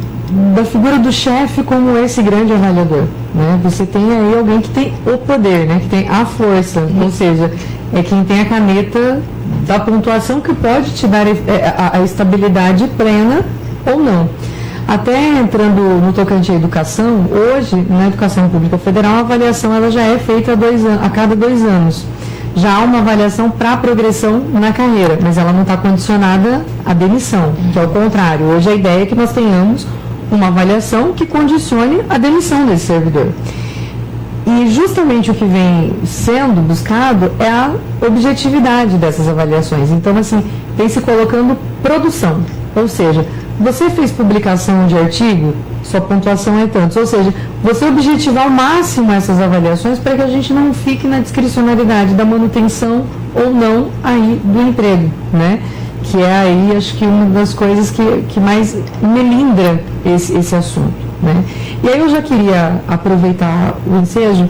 Speaker 7: da figura do chefe como esse grande avaliador, né? Você tem aí alguém que tem o poder, né? Que tem a força, ou seja, é quem tem a caneta da pontuação que pode te dar a estabilidade plena ou não. Até entrando no tocante à educação, hoje, na educação pública federal, a avaliação ela já é feita a cada 2 anos. Já há uma avaliação para progressão na carreira, mas ela não está condicionada à demissão, que é o contrário. Hoje a ideia é que nós tenhamos uma avaliação que condicione a demissão desse servidor. E justamente o que vem sendo buscado é a objetividade dessas avaliações. Então, assim, vem se colocando produção, ou seja, você fez publicação de artigo, sua pontuação é tanto. Ou seja, você objetivar ao máximo essas avaliações para que a gente não fique na discricionariedade da manutenção ou não aí do emprego, né? Que é aí, acho que uma das coisas que mais melindra esse assunto, né? E aí eu já queria aproveitar o ensejo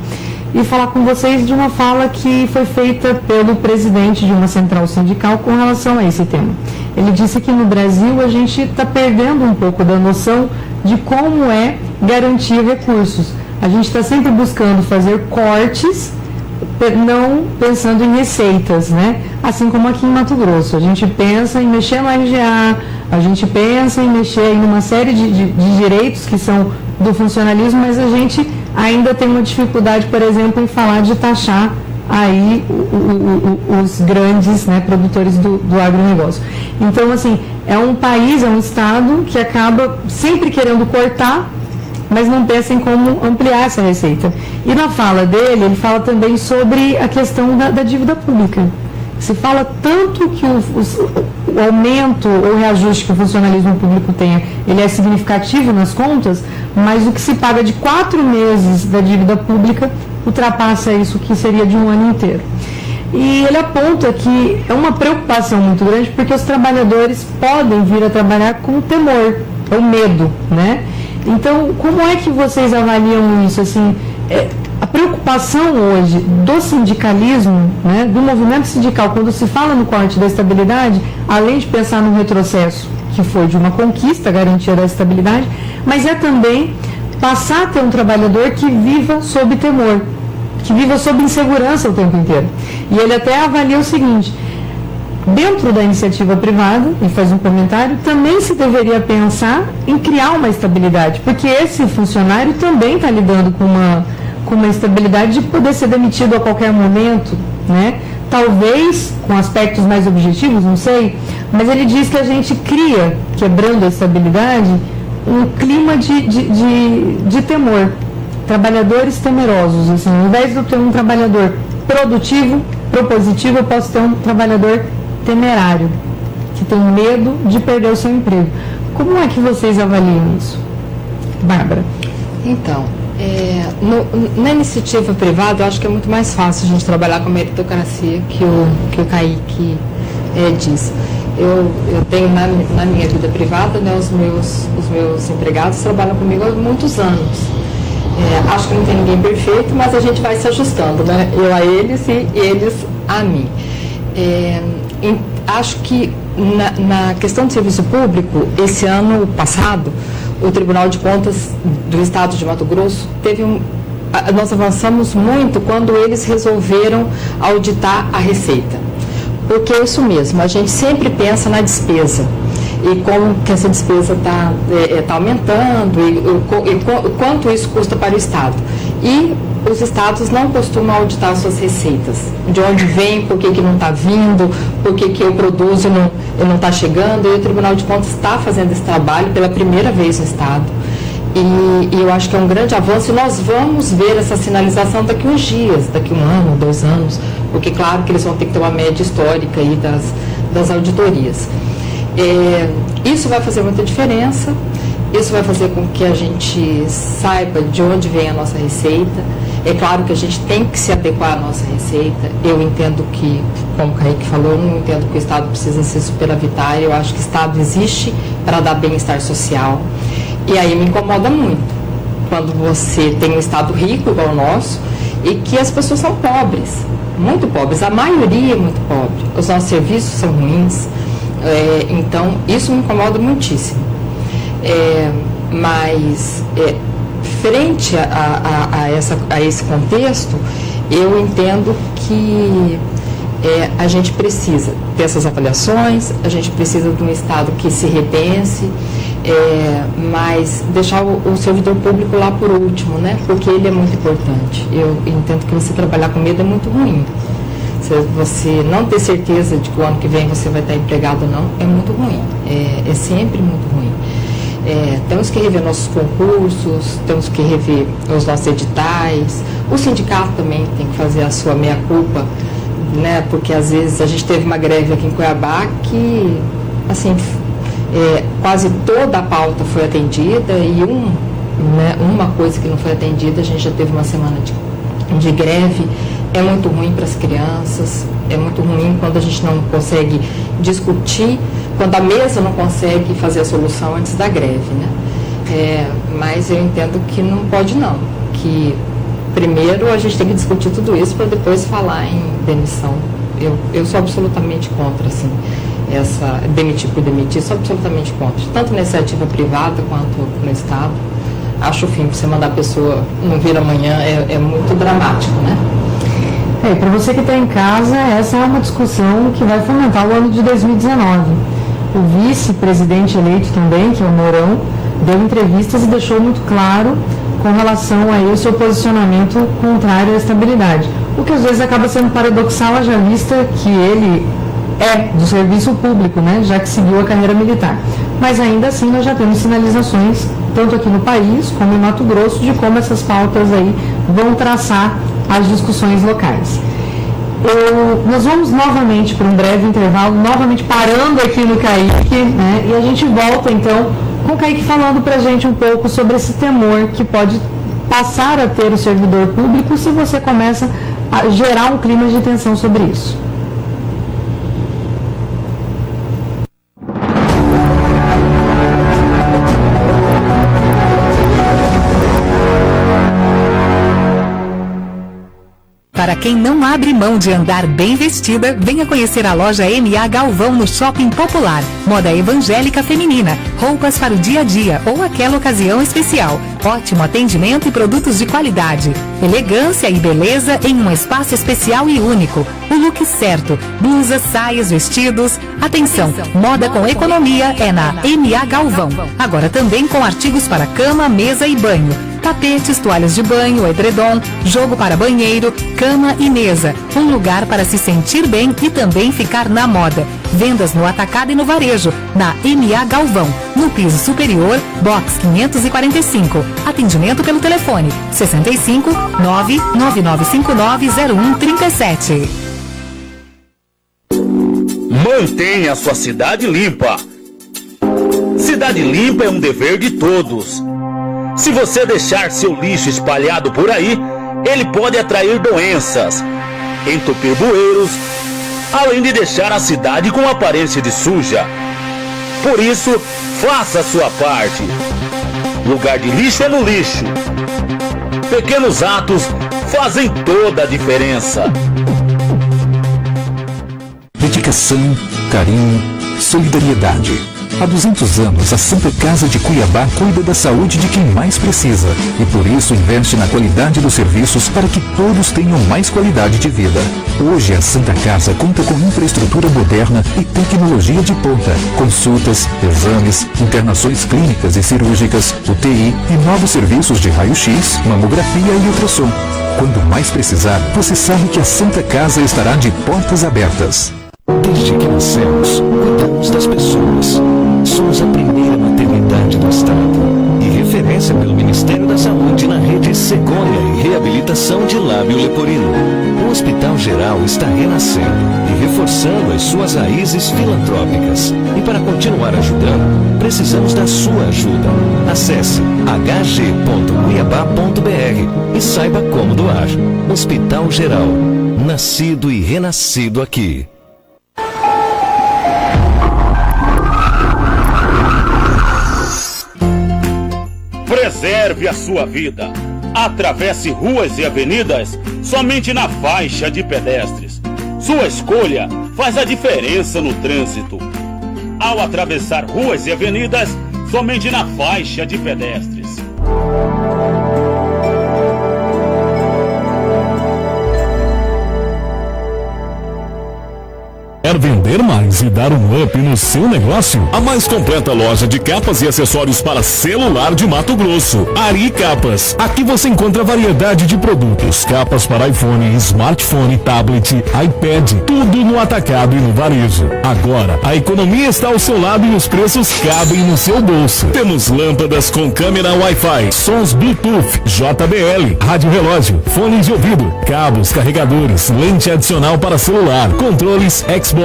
Speaker 7: e falar com vocês de uma fala que foi feita pelo presidente de uma central sindical com relação a esse tema. Ele disse que no Brasil a gente está perdendo um pouco da noção de como é garantir recursos. A gente está sempre buscando fazer cortes, não pensando em receitas, né? Assim como aqui em Mato Grosso. A gente pensa em mexer no RGA, a gente pensa em mexer em uma série de direitos que são do funcionalismo, mas a gente ainda tem uma dificuldade, por exemplo, em falar de taxar aí os grandes, né, produtores do agronegócio. Então, assim, é um país, é um estado que acaba sempre querendo cortar, mas não pensa em como ampliar essa receita. E na fala dele, ele fala também sobre a questão da dívida pública. Se fala tanto que o aumento ou reajuste que o funcionalismo público tenha, ele é significativo nas contas, mas o que se paga de 4 meses da dívida pública ultrapassa isso que seria de um ano inteiro. E ele aponta que é uma preocupação muito grande porque os trabalhadores podem vir a trabalhar com temor, ou medo, né? Então, como é que vocês avaliam isso? Assim, a preocupação hoje do sindicalismo, né, do movimento sindical, quando se fala no corte da estabilidade, além de pensar no retrocesso, que foi de uma conquista, a garantia da estabilidade, mas é também passar a ter um trabalhador que viva sob temor, que viva sob insegurança o tempo inteiro. E ele até avalia o seguinte: dentro da iniciativa privada, e faz um comentário, também se deveria pensar em criar uma estabilidade, porque esse funcionário também está lidando com uma estabilidade de poder ser demitido a qualquer momento, né? Talvez com aspectos mais objetivos, não sei, mas ele diz que a gente cria, quebrando a estabilidade, um clima de temor, trabalhadores temerosos, assim, ao invés de eu ter um trabalhador produtivo, propositivo, eu posso ter um trabalhador temerário, que tem medo de perder o seu emprego. Como é que vocês avaliam isso? Bárbara?
Speaker 8: Então, na iniciativa privada, eu acho que é muito mais fácil a gente trabalhar com a meritocracia que o Kaique diz. Eu tenho na minha vida privada, né, os meus empregados trabalham comigo há muitos anos. Acho que não tem ninguém perfeito, mas a gente vai se ajustando, né? Eu a eles e eles a mim. Acho que na questão do serviço público, esse ano passado, o Tribunal de Contas do Estado de Mato Grosso nós avançamos muito quando eles resolveram auditar a receita. Porque é isso mesmo, a gente sempre pensa na despesa e como que essa despesa está aumentando e quanto isso custa para o Estado. E os estados não costumam auditar suas receitas. De onde vem, por que não está vindo, por que eu produzo e não está chegando. E o Tribunal de Contas está fazendo esse trabalho pela primeira vez no Estado. E eu acho que é um grande avanço e nós vamos ver essa sinalização daqui uns dias, daqui 1 ano, 2 anos, porque claro que eles vão ter que ter uma média histórica aí das auditorias. Isso vai fazer muita diferença, isso vai fazer com que a gente saiba de onde vem a nossa receita. É claro que a gente tem que se adequar à nossa receita. Eu entendo que, como o Kaique falou, eu não entendo que o Estado precisa ser superavitário. Eu acho que o Estado existe para dar bem-estar social. E aí me incomoda muito quando você tem um Estado rico igual o nosso e que as pessoas são pobres, muito pobres, a maioria é muito pobre, os nossos serviços são ruins, então isso me incomoda muitíssimo. Mas frente a esse contexto, eu entendo que a gente precisa dessas avaliações, a gente precisa de um Estado que se repense, mas deixar o servidor público lá por último, né? Porque ele é muito importante. Eu entendo que você trabalhar com medo é muito ruim. Você não ter certeza de que o ano que vem você vai estar empregado ou não, é muito ruim. É sempre muito ruim. Temos que rever nossos concursos, temos que rever os nossos editais. O sindicato também tem que fazer a sua meia-culpa, né? Porque às vezes a gente teve uma greve aqui em Cuiabá que, assim, quase toda a pauta foi atendida e uma coisa que não foi atendida, a gente já teve uma semana de greve. É muito ruim para as crianças, é muito ruim quando a gente não consegue discutir, quando a mesa não consegue fazer a solução antes da greve, né? Mas eu entendo que não pode não, que primeiro a gente tem que discutir tudo isso para depois falar em demissão. Eu sou absolutamente contra, assim, demitir por demitir, sou absolutamente contra, tanto na iniciativa privada quanto no Estado. acho o fim, você mandar a pessoa não vir amanhã é muito dramático, né?
Speaker 7: Para você que está em casa, essa é uma discussão que vai fomentar o ano de 2019. O vice-presidente eleito também, que é o Mourão, deu entrevistas e deixou muito claro com relação a o seu posicionamento contrário à estabilidade. O que às vezes acaba sendo paradoxal, haja vista que ele é do serviço público, né, já que seguiu a carreira militar. Mas ainda assim nós já temos sinalizações, tanto aqui no país como em Mato Grosso, de como essas pautas aí vão traçar as discussões locais. Nós vamos novamente para um breve intervalo, novamente parando aqui no Kaique, né, e a gente volta então com o Kaique falando para a gente um pouco sobre esse temor que pode passar a ter o servidor público se você começa a gerar um clima de tensão sobre isso.
Speaker 10: Para quem não abre mão de andar bem vestida, venha conhecer a loja M.A. Galvão no Shopping Popular. Moda evangélica feminina, roupas para o dia a dia ou aquela ocasião especial. Ótimo atendimento e produtos de qualidade. Elegância e beleza em um espaço especial e único. O look certo. Blusas, saias, vestidos. Atenção, moda com economia é na M.A. Galvão. Agora também com artigos para cama, mesa e banho. Tapetes, toalhas de banho, edredom, jogo para banheiro, cama e mesa. Um lugar para se sentir bem e também ficar na moda. Vendas no atacado e no varejo, na M.A. Galvão. No piso superior, box 545. Atendimento pelo telefone 65 999590137.
Speaker 11: Mantenha a sua cidade limpa. Cidade limpa é um dever de todos. Se você deixar seu lixo espalhado por aí, ele pode atrair doenças, entupir bueiros, além de deixar a cidade com aparência de suja. Por isso, faça a sua parte. Lugar de lixo é no lixo. Pequenos atos fazem toda a diferença.
Speaker 12: Dedicação, carinho, solidariedade. Há 200 anos, a Santa Casa de Cuiabá cuida da saúde de quem mais precisa e por isso investe na qualidade dos serviços para que todos tenham mais qualidade de vida. Hoje, a Santa Casa conta com infraestrutura moderna e tecnologia de ponta, consultas, exames, internações clínicas e cirúrgicas, UTI e novos serviços de raio-x, mamografia e ultrassom. Quando mais precisar, você sabe que a Santa Casa estará de portas abertas.
Speaker 13: Desde que nascemos, cuidamos das pessoas. Somos a primeira maternidade do Estado e referência pelo Ministério da Saúde na rede cegonha e reabilitação de lábio leporino. O Hospital Geral está renascendo e reforçando as suas raízes filantrópicas. E para continuar ajudando, precisamos da sua ajuda. Acesse hg.cuiabá.br e saiba como doar. Hospital Geral, nascido e renascido aqui.
Speaker 11: Preserve a sua vida. Atravesse ruas e avenidas somente na faixa de pedestres. Sua escolha faz a diferença no trânsito. Ao atravessar ruas e avenidas somente na faixa de pedestres.
Speaker 14: Quer vender mais e dar um up no seu negócio? A mais completa loja de capas e acessórios para celular de Mato Grosso, Ari Capas. Aqui você encontra variedade de produtos, capas para iPhone, smartphone, tablet, iPad, tudo no atacado e no varejo. Agora, a economia está ao seu lado e os preços cabem no seu bolso. Temos lâmpadas com câmera Wi-Fi, sons Bluetooth, JBL, rádio relógio, fones de ouvido, cabos, carregadores, lente adicional para celular, controles Xbox,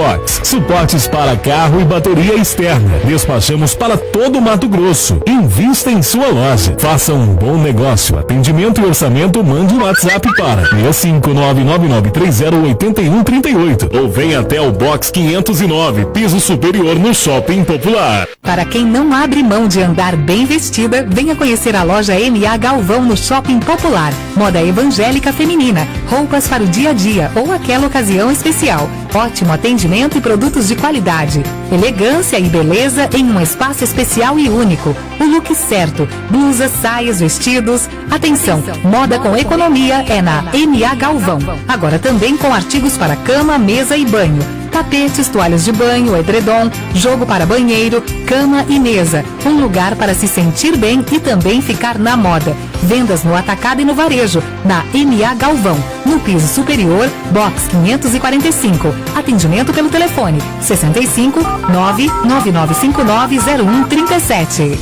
Speaker 14: suportes para carro e bateria externa. Despachamos para todo o Mato Grosso. Invista em sua loja. Faça um bom negócio. Atendimento e orçamento, mande um WhatsApp para 65999308138 ou venha até o Box 509, piso superior no Shopping Popular.
Speaker 10: Para quem não abre mão de andar bem vestida, venha conhecer a loja M.A. Galvão no Shopping Popular. Moda evangélica feminina, roupas para o dia a dia ou aquela ocasião especial. Ótimo atendimento e produtos de qualidade. Elegância e beleza em um espaço especial e único. O look certo. Blusas, saias, vestidos. Atenção, moda com economia é na M.A. Galvão. Agora também com artigos para cama, mesa e banho. Tapetes, toalhas de banho, edredom, jogo para banheiro, cama e mesa. Um lugar para se sentir bem e também ficar na moda. Vendas no atacado e no varejo, na M.A. Galvão. No piso superior, box 545. Atendimento pelo telefone 65 999590137.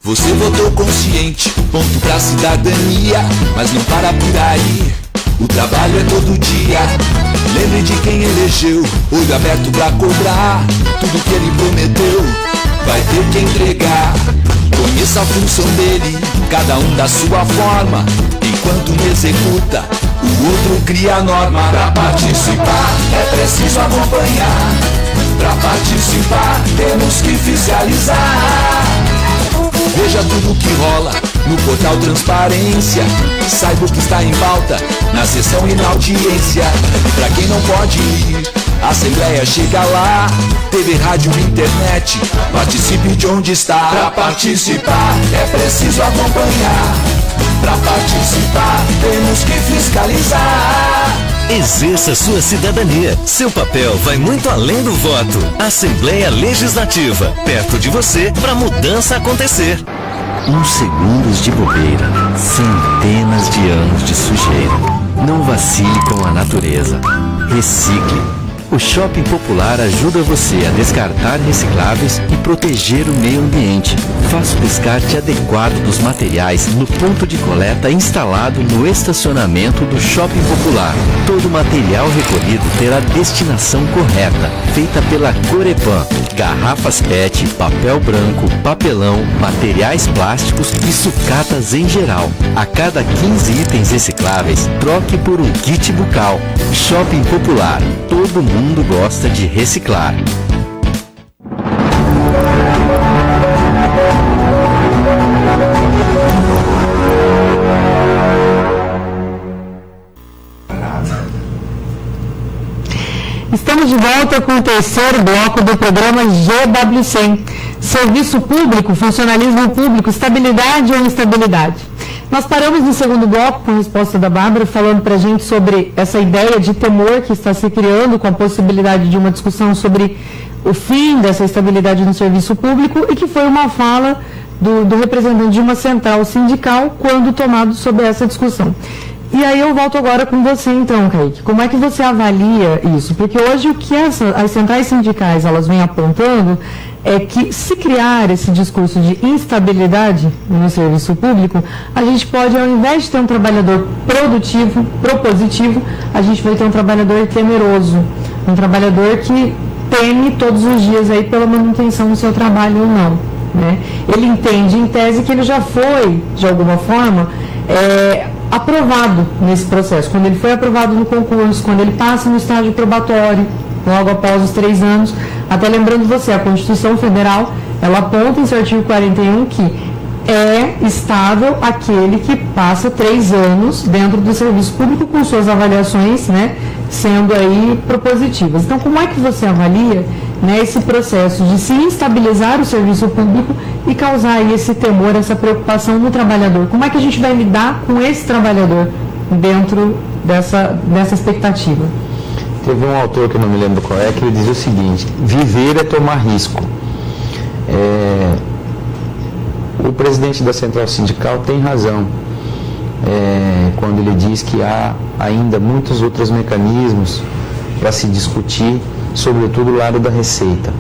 Speaker 16: Você votou consciente, ponto pra cidadania, mas não para por aí. O trabalho é todo dia. Lembre de quem elegeu, olho aberto pra cobrar. Tudo que ele prometeu, vai ter que entregar. Conheça a função dele, cada um da sua forma. Enquanto um executa, o outro cria a norma. Pra participar, é preciso acompanhar. Pra participar, temos que fiscalizar. Veja tudo que rola no portal Transparência. Saiba o que está em pauta na sessão e na audiência. E pra quem não pode ir, a Assembleia chega lá. TV, rádio, internet, participe de onde está. Pra participar é preciso acompanhar. Pra participar temos que fiscalizar.
Speaker 13: Exerça sua cidadania. Seu papel vai muito além do voto. Assembleia Legislativa, perto de você para a mudança acontecer.
Speaker 17: Uns segundos de bobeira, centenas de anos de sujeira. Não vacile com a natureza. Recicle. O Shopping Popular ajuda você a descartar recicláveis e proteger o meio ambiente. Faça o descarte adequado dos materiais no ponto de coleta instalado no estacionamento do Shopping Popular. Todo material recolhido terá destinação correta, feita pela Corepan. Garrafas PET, papel branco, papelão, materiais plásticos e sucatas em geral. A cada 15 itens recicláveis, troque por um kit bucal. Shopping Popular. Todo mundo gosta de reciclar.
Speaker 7: Estamos de volta com o terceiro bloco do programa GW100. Serviço público, funcionalismo público, estabilidade ou instabilidade. Nós paramos no segundo bloco com a resposta da Bárbara, falando para a gente sobre essa ideia de temor que está se criando com a possibilidade de uma discussão sobre o fim dessa estabilidade no serviço público e que foi uma fala do representante de uma central sindical quando tomado sobre essa discussão. E aí eu volto agora com você então, Kaique. Como é que você avalia isso? Porque hoje o que as centrais sindicais elas vêm apontando é que se criar esse discurso de instabilidade no serviço público, a gente pode, ao invés de ter um trabalhador produtivo, propositivo, a gente vai ter um trabalhador temeroso, um trabalhador que teme todos os dias aí pela manutenção do seu trabalho ou não, né? Ele entende, em tese, que ele já foi, de alguma forma, aprovado nesse processo. Quando ele foi aprovado no concurso, quando ele passa no estágio probatório, logo após os 3 anos, até lembrando você, a Constituição Federal, ela aponta em seu artigo 41 que é estável aquele que passa 3 anos dentro do serviço público com suas avaliações, né, sendo aí propositivas. Então, como é que você avalia, né, esse processo de se instabilizar o serviço público e causar aí esse temor, essa preocupação no trabalhador? Como é que a gente vai lidar com esse trabalhador dentro dessa expectativa?
Speaker 9: Teve um autor que eu não me lembro qual é, que ele dizia o seguinte: viver é tomar risco. O presidente da Central Sindical tem razão quando ele diz que há ainda muitos outros mecanismos para se discutir, sobretudo o lado da receita.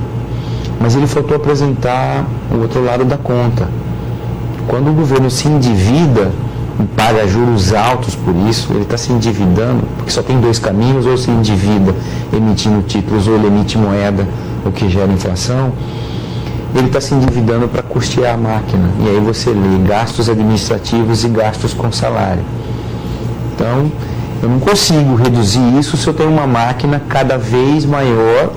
Speaker 9: Mas ele faltou apresentar o outro lado da conta. Quando o governo se endivida e paga juros altos por isso, ele está se endividando, porque só tem 2 caminhos: ou se endivida emitindo títulos, ou ele emite moeda, o que gera inflação. Ele está se endividando para custear a máquina. E aí você lê gastos administrativos e gastos com salário. Então, eu não consigo reduzir isso se eu tenho uma máquina cada vez maior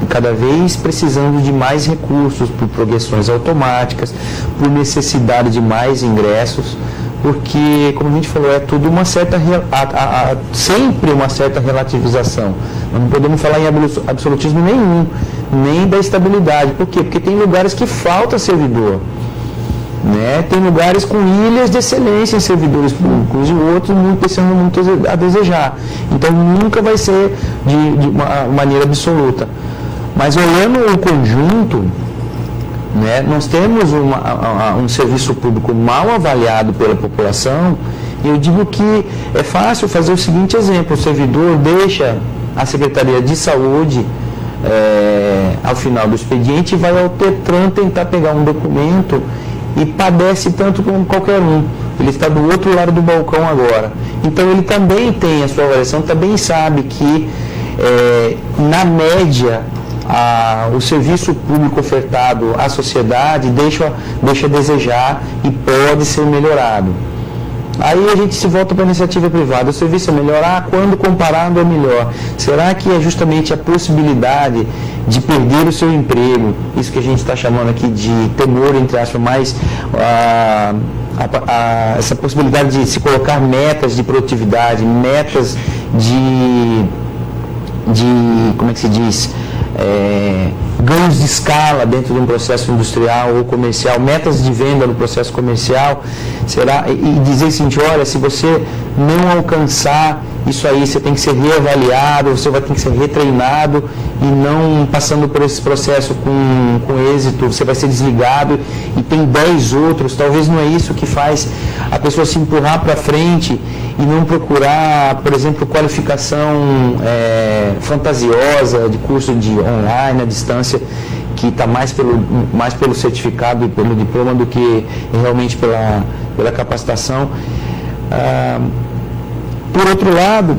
Speaker 9: cada vez precisando de mais recursos por progressões automáticas, por necessidade de mais ingressos, porque, como a gente falou, é tudo uma certa, sempre uma certa relativização. Nós não podemos falar em absolutismo nenhum, nem da estabilidade. Por quê? Porque tem lugares que falta servidor. Né? Tem lugares com ilhas de excelência em servidores públicos e outros deixando muito a desejar. Então nunca vai ser de uma maneira absoluta. Mas olhando o conjunto, né, nós temos um serviço público mal avaliado pela população, e eu digo que é fácil fazer o seguinte exemplo: o servidor deixa a Secretaria de Saúde ao final do expediente e vai ao Tetran tentar pegar um documento e padece tanto como qualquer um. Ele está do outro lado do balcão agora. Então ele também tem a sua avaliação, também sabe que, na média, o serviço público ofertado à sociedade deixa a desejar e pode ser melhorado. Aí a gente se volta para a iniciativa privada. O serviço é melhorar quando comparado é melhor. Será que é justamente a possibilidade de perder o seu emprego, isso que a gente está chamando aqui de temor, entre aspas, mais essa possibilidade de se colocar metas de produtividade, metas de como é que se diz, ganhos de escala dentro de um processo industrial ou comercial, metas de venda no processo comercial, e dizer assim, olha, se você não alcançar isso aí, você tem que ser reavaliado, você vai ter que ser retreinado, e não passando por esse processo com êxito, você vai ser desligado, e tem 10 outros. Talvez não é isso que faz a pessoa se empurrar para frente e não procurar, por exemplo, qualificação fantasiosa de curso de online, à distância, que está mais pelo certificado e pelo diploma do que realmente pela capacitação. Por outro lado,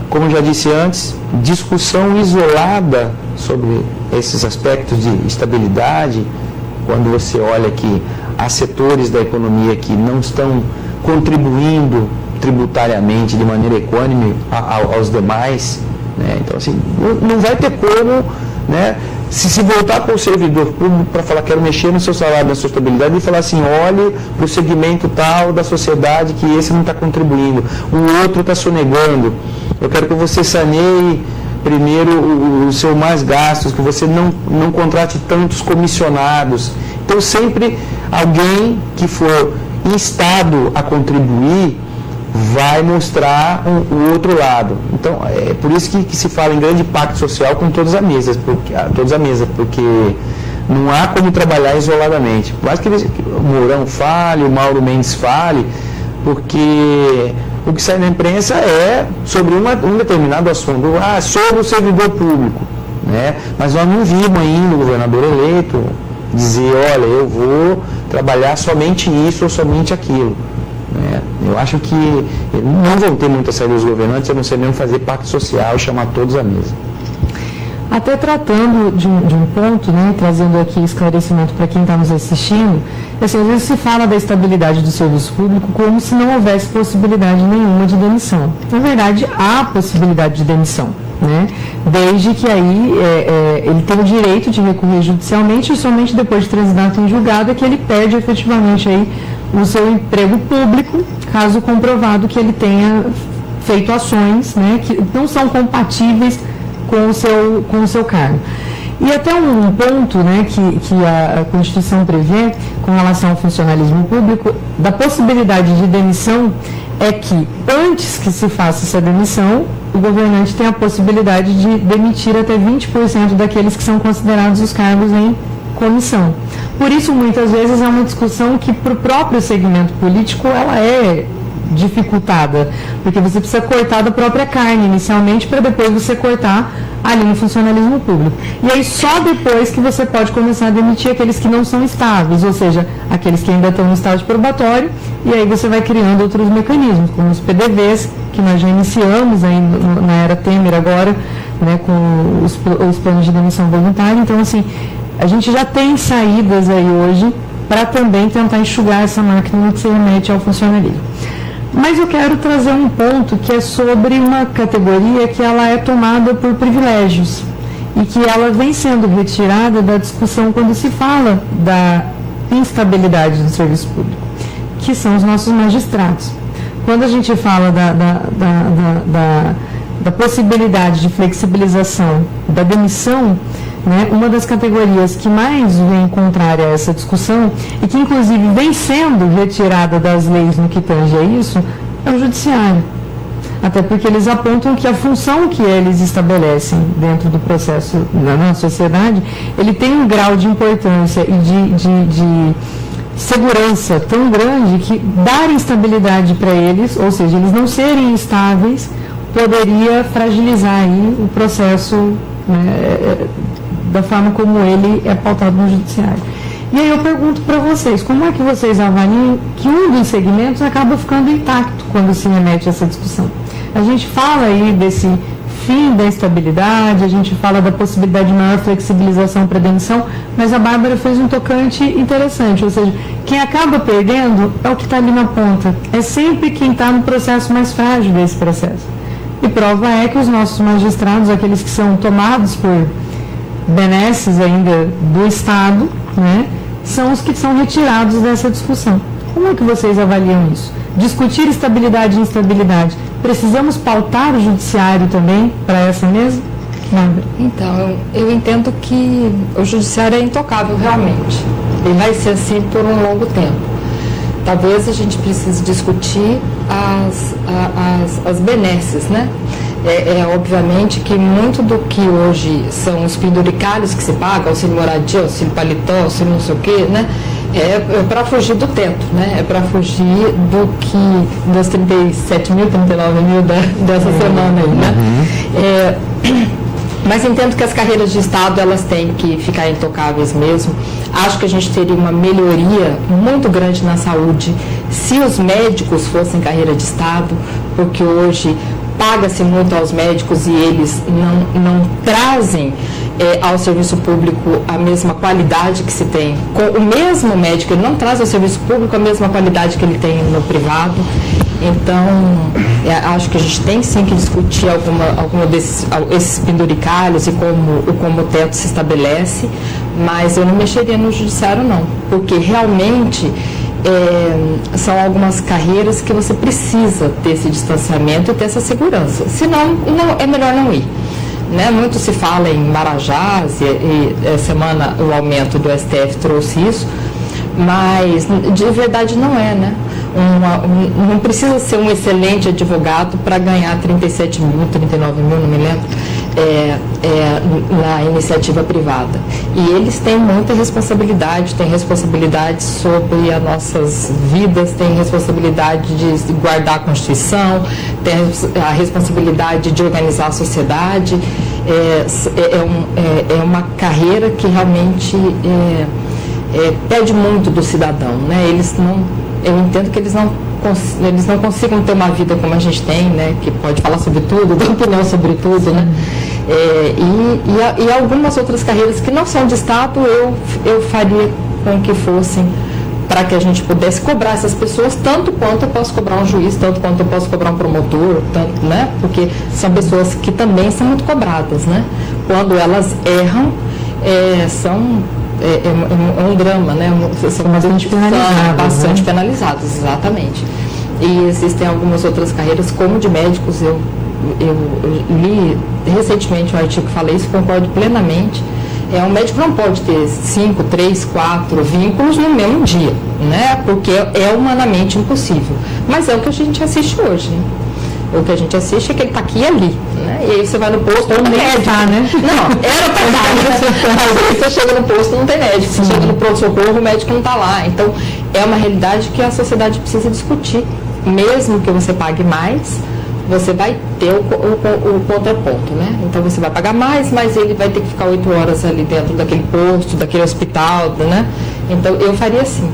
Speaker 9: como eu já disse antes, discussão isolada sobre esses aspectos de estabilidade, quando você olha que há setores da economia que não estão contribuindo tributariamente de maneira equânime aos demais, né? Então, assim, não vai ter como, né, se voltar para o servidor público para falar, quero mexer no seu salário, na sua estabilidade, e falar assim, olhe para o segmento tal da sociedade que esse não está contribuindo, o outro está sonegando, eu quero que você saneie primeiro o seu mais gastos, que você não contrate tantos comissionados. Então sempre alguém que for instado a contribuir vai mostrar o outro lado. Então, é por isso que se fala em grande pacto social com todas as mesas, porque não há como trabalhar isoladamente. Por mais que o Mourão fale, o Mauro Mendes fale, porque o que sai na imprensa é sobre um determinado assunto, sobre o servidor público, né? Mas nós não vimos ainda o governador eleito dizer, olha, eu vou trabalhar somente isso ou somente aquilo. Eu acho que não vão ter muita saída dos governantes, a não ser mesmo fazer pacto social e chamar todos à mesa.
Speaker 7: Até tratando de um ponto, né, trazendo aqui esclarecimento para quem está nos assistindo, assim, às vezes se fala da estabilidade do serviço público como se não houvesse possibilidade nenhuma de demissão. Na verdade, há possibilidade de demissão, né, desde que aí ele tem o direito de recorrer judicialmente, e somente depois de transitar em julgado é que ele perde efetivamente aí o seu emprego público, caso comprovado que ele tenha feito ações, né, que não são compatíveis com o seu cargo. E até um ponto, né, que a Constituição prevê com relação ao funcionalismo público, da possibilidade de demissão, é que antes que se faça essa demissão, o governante tem a possibilidade de demitir até 20% daqueles que são considerados os cargos em comissão. Por isso, muitas vezes, é uma discussão que, para o próprio segmento político, ela é dificultada, porque você precisa cortar da própria carne inicialmente, para depois você cortar ali no funcionalismo público. E aí, só depois que você pode começar a demitir aqueles que não são estáveis, ou seja, aqueles que ainda estão no estágio probatório, e aí você vai criando outros mecanismos, como os PDVs, que nós já iniciamos aí na era Temer agora, né, com os planos de demissão voluntária. Então, assim, a gente já tem saídas aí hoje para também tentar enxugar essa máquina que se remete ao funcionalismo. Mas eu quero trazer um ponto que é sobre uma categoria que ela é tomada por privilégios. e que ela vem sendo retirada da discussão quando se fala da instabilidade do serviço público, que são os nossos magistrados. Quando a gente fala da possibilidade de flexibilização da demissão, né, uma das categorias que mais vem contrária a essa discussão e que inclusive vem sendo retirada das leis no que tange a isso, é o judiciário. Até porque eles apontam que a função que eles estabelecem dentro do processo na sociedade, ele tem um grau de importância e de segurança tão grande que dar instabilidade para eles, ou seja, eles não serem estáveis, poderia fragilizar aí o processo, né, da forma como ele é pautado no judiciário. E aí eu pergunto para vocês, como é que vocês avaliam que um dos segmentos acaba ficando intacto quando se remete a essa discussão? A gente fala aí desse fim da instabilidade, a gente fala da possibilidade de maior flexibilização para demissão, mas a Bárbara fez um tocante interessante, ou seja, quem acaba perdendo é o que está ali na ponta, é sempre quem está no processo mais frágil desse processo. E prova é que os nossos magistrados, aqueles que são tomados por benesses ainda do Estado, né, são os que são retirados dessa discussão. Como é que vocês avaliam isso? Discutir estabilidade e instabilidade. Precisamos pautar o judiciário também para essa mesa?
Speaker 8: Então, eu entendo que o judiciário é intocável realmente. Ele vai ser assim por um longo tempo. Talvez a gente precise discutir as benesses, né? Obviamente que muito do que hoje são os penduricalhos que se paga, auxílio moradia, auxílio paletó, auxílio não sei o quê, né? É para fugir do teto, né? É para fugir dos 37 mil, 39 mil dessa semana aí, né? Mas entendo que as carreiras de Estado, elas têm que ficar intocáveis mesmo. Acho que a gente teria uma melhoria muito grande na saúde se os médicos fossem carreira de Estado, porque hoje paga-se muito aos médicos e eles não trazem ao serviço público a mesma qualidade que se tem. Com o mesmo médico, ele não traz ao serviço público a mesma qualidade que ele tem no privado. Então, acho que a gente tem sim que discutir alguma esses penduricalhos e como o teto se estabelece, mas eu não mexeria no judiciário não, porque realmente são algumas carreiras que você precisa ter esse distanciamento e ter essa segurança, senão é melhor não ir. Né? Muito se fala em Marajás e semana o aumento do STF trouxe isso, mas de verdade não é, né? Não precisa ser um excelente advogado para ganhar 37 mil, 39 mil, não me lembro, na iniciativa privada. E eles têm muita responsabilidade, têm responsabilidade sobre as nossas vidas, têm responsabilidade de guardar a Constituição, têm a responsabilidade de organizar a sociedade. É uma carreira que realmente pede muito do cidadão, né? Eu entendo que eles não consigam ter uma vida como a gente tem, né? Que pode falar sobre tudo, dar opinião sobre tudo, né? E algumas outras carreiras que não são de Estado, eu faria com que fossem para que a gente pudesse cobrar essas pessoas tanto quanto eu posso cobrar um juiz, tanto quanto eu posso cobrar um promotor, tanto, né? Porque são pessoas que também são muito cobradas, né? Quando elas erram, é um drama, né? São bastante penalizados, exatamente. E existem algumas outras carreiras, como de médicos, eu li recentemente um artigo que fala isso, concordo plenamente. Um médico não pode ter 5, 3, 4 vínculos no mesmo dia, né? Porque é humanamente impossível. Mas é o que a gente assiste hoje, né? O que a gente assiste é que ele está aqui e ali, né? E aí você vai no posto, não tem médico, né? Não, era para estar, mas aí você chega no posto, não tem médico. Você chega no pronto-socorro, o médico não está lá. Então, é uma realidade que a sociedade precisa discutir. Mesmo que você pague mais, você vai ter o contraponto, né? Então, você vai pagar mais, mas ele vai ter que ficar 8 horas ali dentro daquele posto, daquele hospital, né? Então, eu faria assim.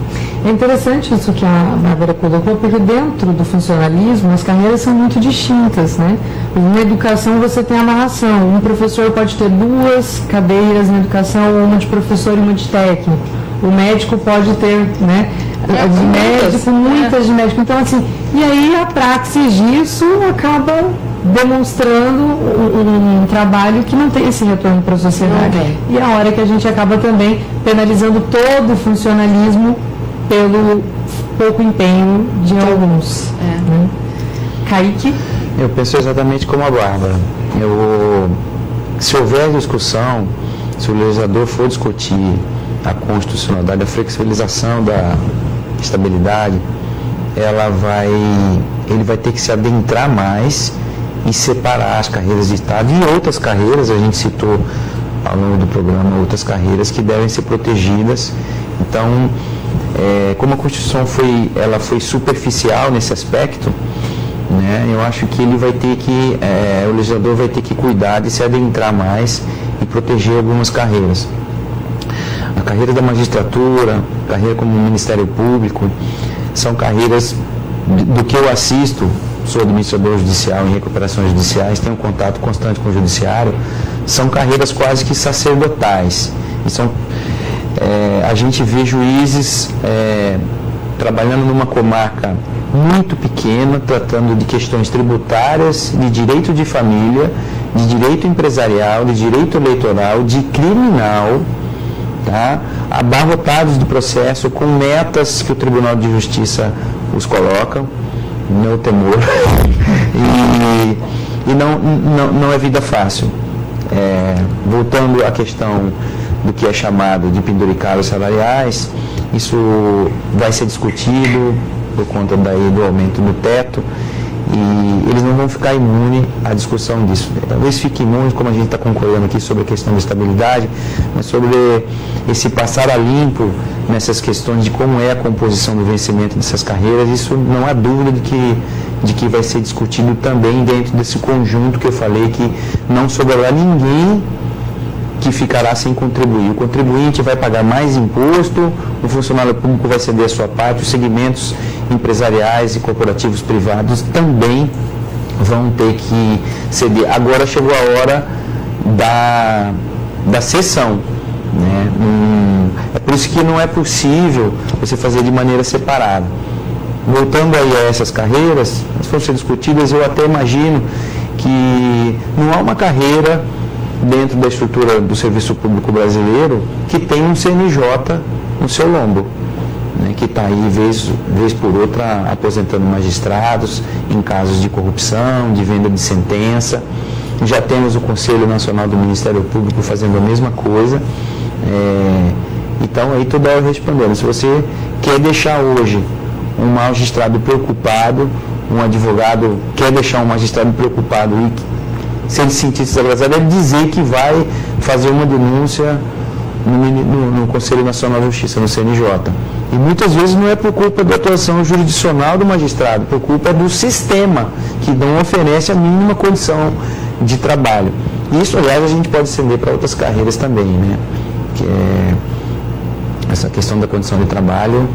Speaker 7: É interessante isso que a Bárbara colocou, porque dentro do funcionalismo as carreiras são muito distintas, né? Na educação você tem amarração, um professor pode ter 2 cadeiras na educação, uma de professor e uma de técnico. o médico pode ter, né, de médico, muitas de médico. Então, assim, e aí a praxis disso acaba demonstrando um trabalho que não tem esse retorno para a sociedade. E a hora que a gente acaba também penalizando todo o funcionalismo pelo pouco empenho de alguns. Né? Kaique?
Speaker 9: Eu penso exatamente como a Bárbara. Se houver discussão, se o legislador for discutir a constitucionalidade, a flexibilização da estabilidade, ele vai ter que se adentrar mais e separar as carreiras de Estado e outras carreiras. A gente citou ao longo do programa outras carreiras que devem ser protegidas. Então, como a Constituição foi superficial nesse aspecto, né, eu acho que ele vai ter que, o legislador vai ter que cuidar de se adentrar mais e proteger algumas carreiras. A carreira da magistratura, carreira como Ministério Público, são carreiras, do que eu assisto, sou administrador judicial em recuperações judiciais, tenho um contato constante com o judiciário, são carreiras quase que sacerdotais. E a gente vê juízes trabalhando numa comarca muito pequena, tratando de questões tributárias, de direito de família, de direito empresarial, de direito eleitoral, de criminal, tá? Abarrotados do processo, com metas que o Tribunal de Justiça os coloca, meu temor, e não é vida fácil. Voltando à questão do que é chamado de penduricalhos salariais, isso vai ser discutido por conta do aumento do teto, e eles não vão ficar imunes à discussão disso. Talvez fique imune, como a gente está concordando aqui sobre a questão da estabilidade, mas sobre esse passar a limpo nessas questões de como é a composição do vencimento dessas carreiras, isso não há dúvida de que vai ser discutido também dentro desse conjunto que eu falei, que não sobrará ninguém que ficará sem contribuir. O contribuinte vai pagar mais imposto, o funcionário público vai ceder a sua parte, os segmentos empresariais e corporativos privados também vão ter que ceder. Agora chegou a hora da cessão, né? É por isso que não é possível você fazer de maneira separada. Voltando aí a essas carreiras, se for ser discutidas, eu até imagino que não há uma carreira dentro da estrutura do serviço público brasileiro que tem um CNJ no seu lombo, né, que está aí vez por outra aposentando magistrados em casos de corrupção, de venda de sentença. Já temos o Conselho Nacional do Ministério Público fazendo a mesma coisa. Então aí toda hora respondendo, se você quer deixar hoje um magistrado preocupado, um advogado quer deixar um magistrado preocupado e se ele se sentir desagradável, é dizer que vai fazer uma denúncia no Conselho Nacional de Justiça, no CNJ. E muitas vezes não é por culpa da atuação jurisdicional do magistrado, por culpa do sistema, que não oferece a mínima condição de trabalho. E isso, aliás, a gente pode estender para outras carreiras também, né? Que essa questão da condição de trabalho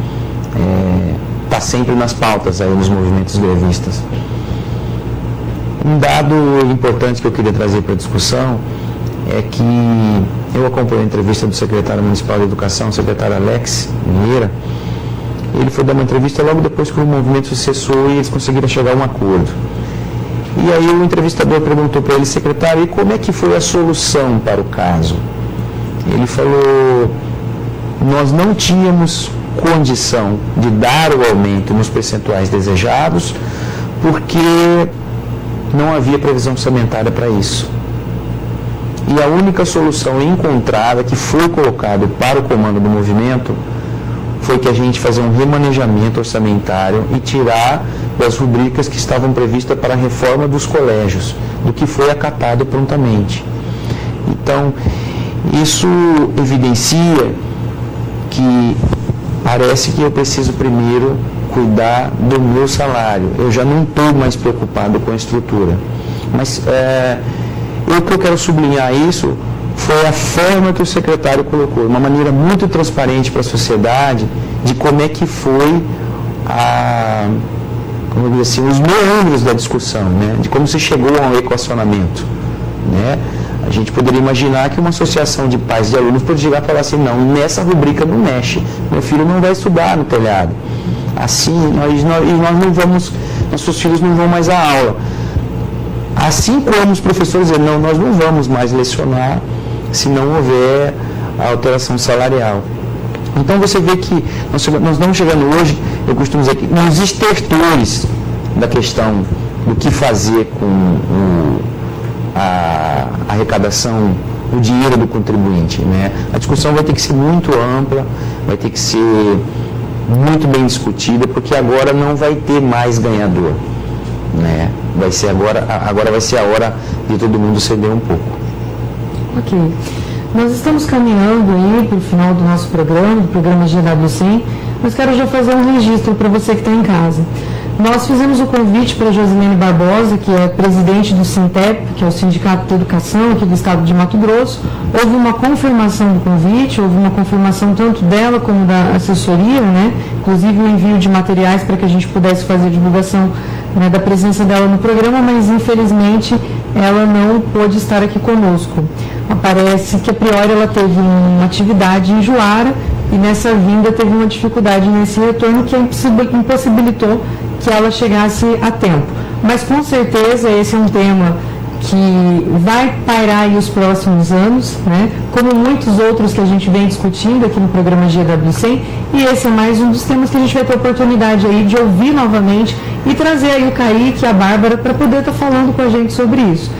Speaker 9: está sempre nas pautas aí nos movimentos grevistas. Um dado importante que eu queria trazer para a discussão é que eu acompanhei a entrevista do secretário municipal de educação, o secretário Alex Vieira. Ele foi dar uma entrevista logo depois que o movimento cessou e eles conseguiram chegar a um acordo. E aí o entrevistador perguntou para ele, secretário, e como é que foi a solução para o caso? Ele falou, nós não tínhamos condição de dar o aumento nos percentuais desejados, porque não havia previsão orçamentária para isso. E a única solução encontrada, que foi colocada para o comando do movimento, foi que a gente fazer um remanejamento orçamentário e tirar das rubricas que estavam previstas para a reforma dos colégios, do que foi acatado prontamente. Então, isso evidencia que parece que eu preciso primeiro cuidar do meu salário. Eu já não estou mais preocupado com a estrutura. Mas o que eu quero sublinhar isso foi a forma que o secretário colocou, uma maneira muito transparente para a sociedade de como é que foi como eu dizer assim, os meandros da discussão, né? De como se chegou a um equacionamento, né? A gente poderia imaginar que uma associação de pais de alunos pode chegar e falar assim, não, nessa rubrica não mexe, meu filho não vai estudar no telhado. Assim, nós não vamos, nossos filhos não vão mais à aula. Assim como os professores dizem, não, nós não vamos mais lecionar se não houver a alteração salarial. Então você vê que nós estamos chegando hoje, eu costumo dizer que nos estertores da questão do que fazer com a arrecadação, o dinheiro do contribuinte, né? A discussão vai ter que ser muito ampla, vai ter que ser muito bem discutida, porque agora não vai ter mais ganhador, né? Vai ser agora vai ser a hora de todo mundo ceder um pouco.
Speaker 7: Ok. Nós estamos caminhando aí para o final do nosso programa, do programa GW100, mas quero já fazer um registro para você que está em casa. Nós fizemos o convite para a Josilene Barbosa, que é presidente do Sintep, que é o Sindicato de Educação aqui do estado de Mato Grosso. Houve uma confirmação do convite, houve uma confirmação tanto dela como da assessoria, né? Inclusive o envio de materiais para que a gente pudesse fazer a divulgação, né, da presença dela no programa, mas infelizmente ela não pôde estar aqui conosco. Parece que a priori ela teve uma atividade em Juara e nessa vinda teve uma dificuldade nesse retorno que impossibilitou que ela chegasse a tempo. Mas com certeza esse é um tema que vai pairar aí os próximos anos, né? Como muitos outros que a gente vem discutindo aqui no programa GW100, e esse é mais um dos temas que a gente vai ter oportunidade aí de ouvir novamente e trazer aí o Kaique e a Bárbara para poder estar falando com a gente sobre isso.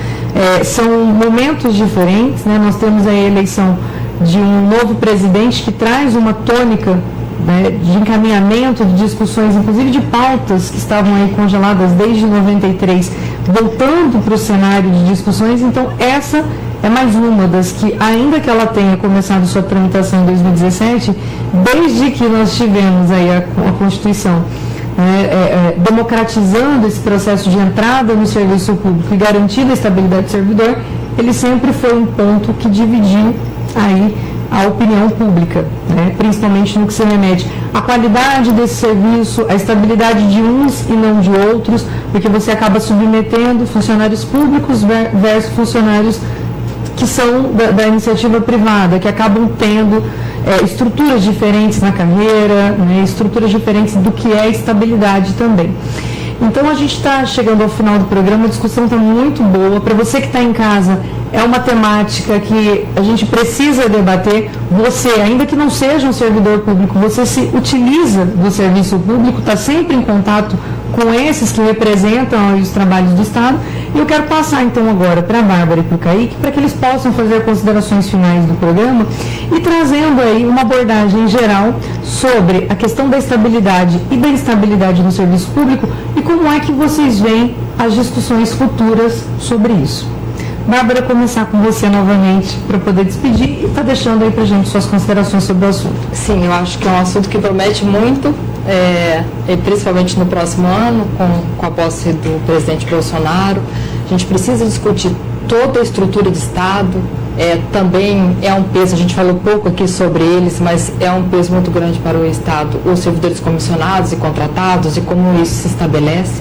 Speaker 7: São momentos diferentes, né? Nós temos aí a eleição de um novo presidente que traz uma tônica, né, de encaminhamento de discussões, inclusive de pautas que estavam aí congeladas desde 93, voltando para o cenário de discussões. Então essa é mais uma das que, ainda que ela tenha começado sua tramitação em 2017, desde que nós tivemos aí a Constituição, democratizando esse processo de entrada no serviço público e garantindo a estabilidade do servidor, ele sempre foi um ponto que dividiu aí a opinião pública, né? Principalmente no que se remete à qualidade desse serviço, a estabilidade de uns e não de outros, porque você acaba submetendo funcionários públicos versus funcionários que são da iniciativa privada, que acabam tendo estruturas diferentes na carreira, né? Estruturas diferentes do que é estabilidade também. Então a gente está chegando ao final do programa, a discussão está muito boa. Para você que está em casa, é uma temática que a gente precisa debater. Você, ainda que não seja um servidor público, você se utiliza do serviço público, está sempre em contato com esses que representam os trabalhos do Estado. E eu quero passar então agora para a Bárbara e para o Kaique, para que eles possam fazer considerações finais do programa e trazendo aí uma abordagem geral sobre a questão da estabilidade e da instabilidade no serviço público e como é que vocês veem as discussões futuras sobre isso. Bárbara, começar com você novamente para poder despedir e está deixando aí para a gente suas considerações sobre o assunto.
Speaker 8: Sim, eu acho que é um assunto que promete muito, principalmente no próximo ano, com a posse do presidente Bolsonaro. A gente precisa discutir toda a estrutura do Estado, também é um peso, a gente falou pouco aqui sobre eles, mas é um peso muito grande para o Estado, os servidores comissionados e contratados e como isso se estabelece.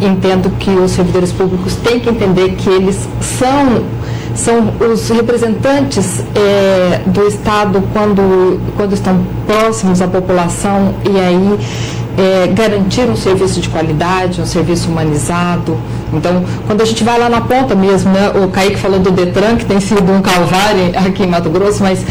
Speaker 8: Entendo que os servidores públicos têm que entender que eles são os representantes do Estado quando estão próximos à população e aí garantir um serviço de qualidade, um serviço humanizado. Então, quando a gente vai lá na ponta mesmo, né, o Kaique falou do Detran, que tem sido um calvário aqui em Mato Grosso, mas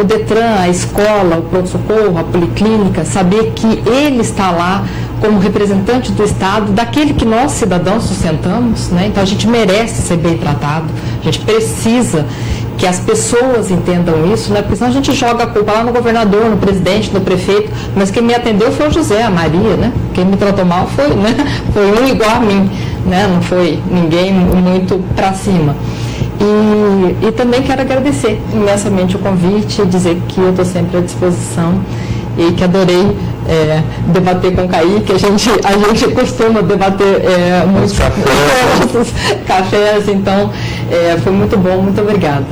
Speaker 8: o Detran, a escola, o pronto-socorro, a policlínica, saber que ele está lá como representante do Estado, daquele que nós, cidadãos, sustentamos, né? Então a gente merece ser bem tratado, a gente precisa que as pessoas entendam isso, né? Porque senão a gente joga a culpa lá no governador, no presidente, no prefeito, mas quem me atendeu foi o José, a Maria, né? Quem me tratou mal foi, né? Foi um igual a mim, né? Não foi ninguém muito para cima. E também quero agradecer imensamente o convite e dizer que eu estou sempre à disposição e que adorei debater com o Kaique. A gente costuma debater muitos cafés, então foi muito bom, muito obrigada.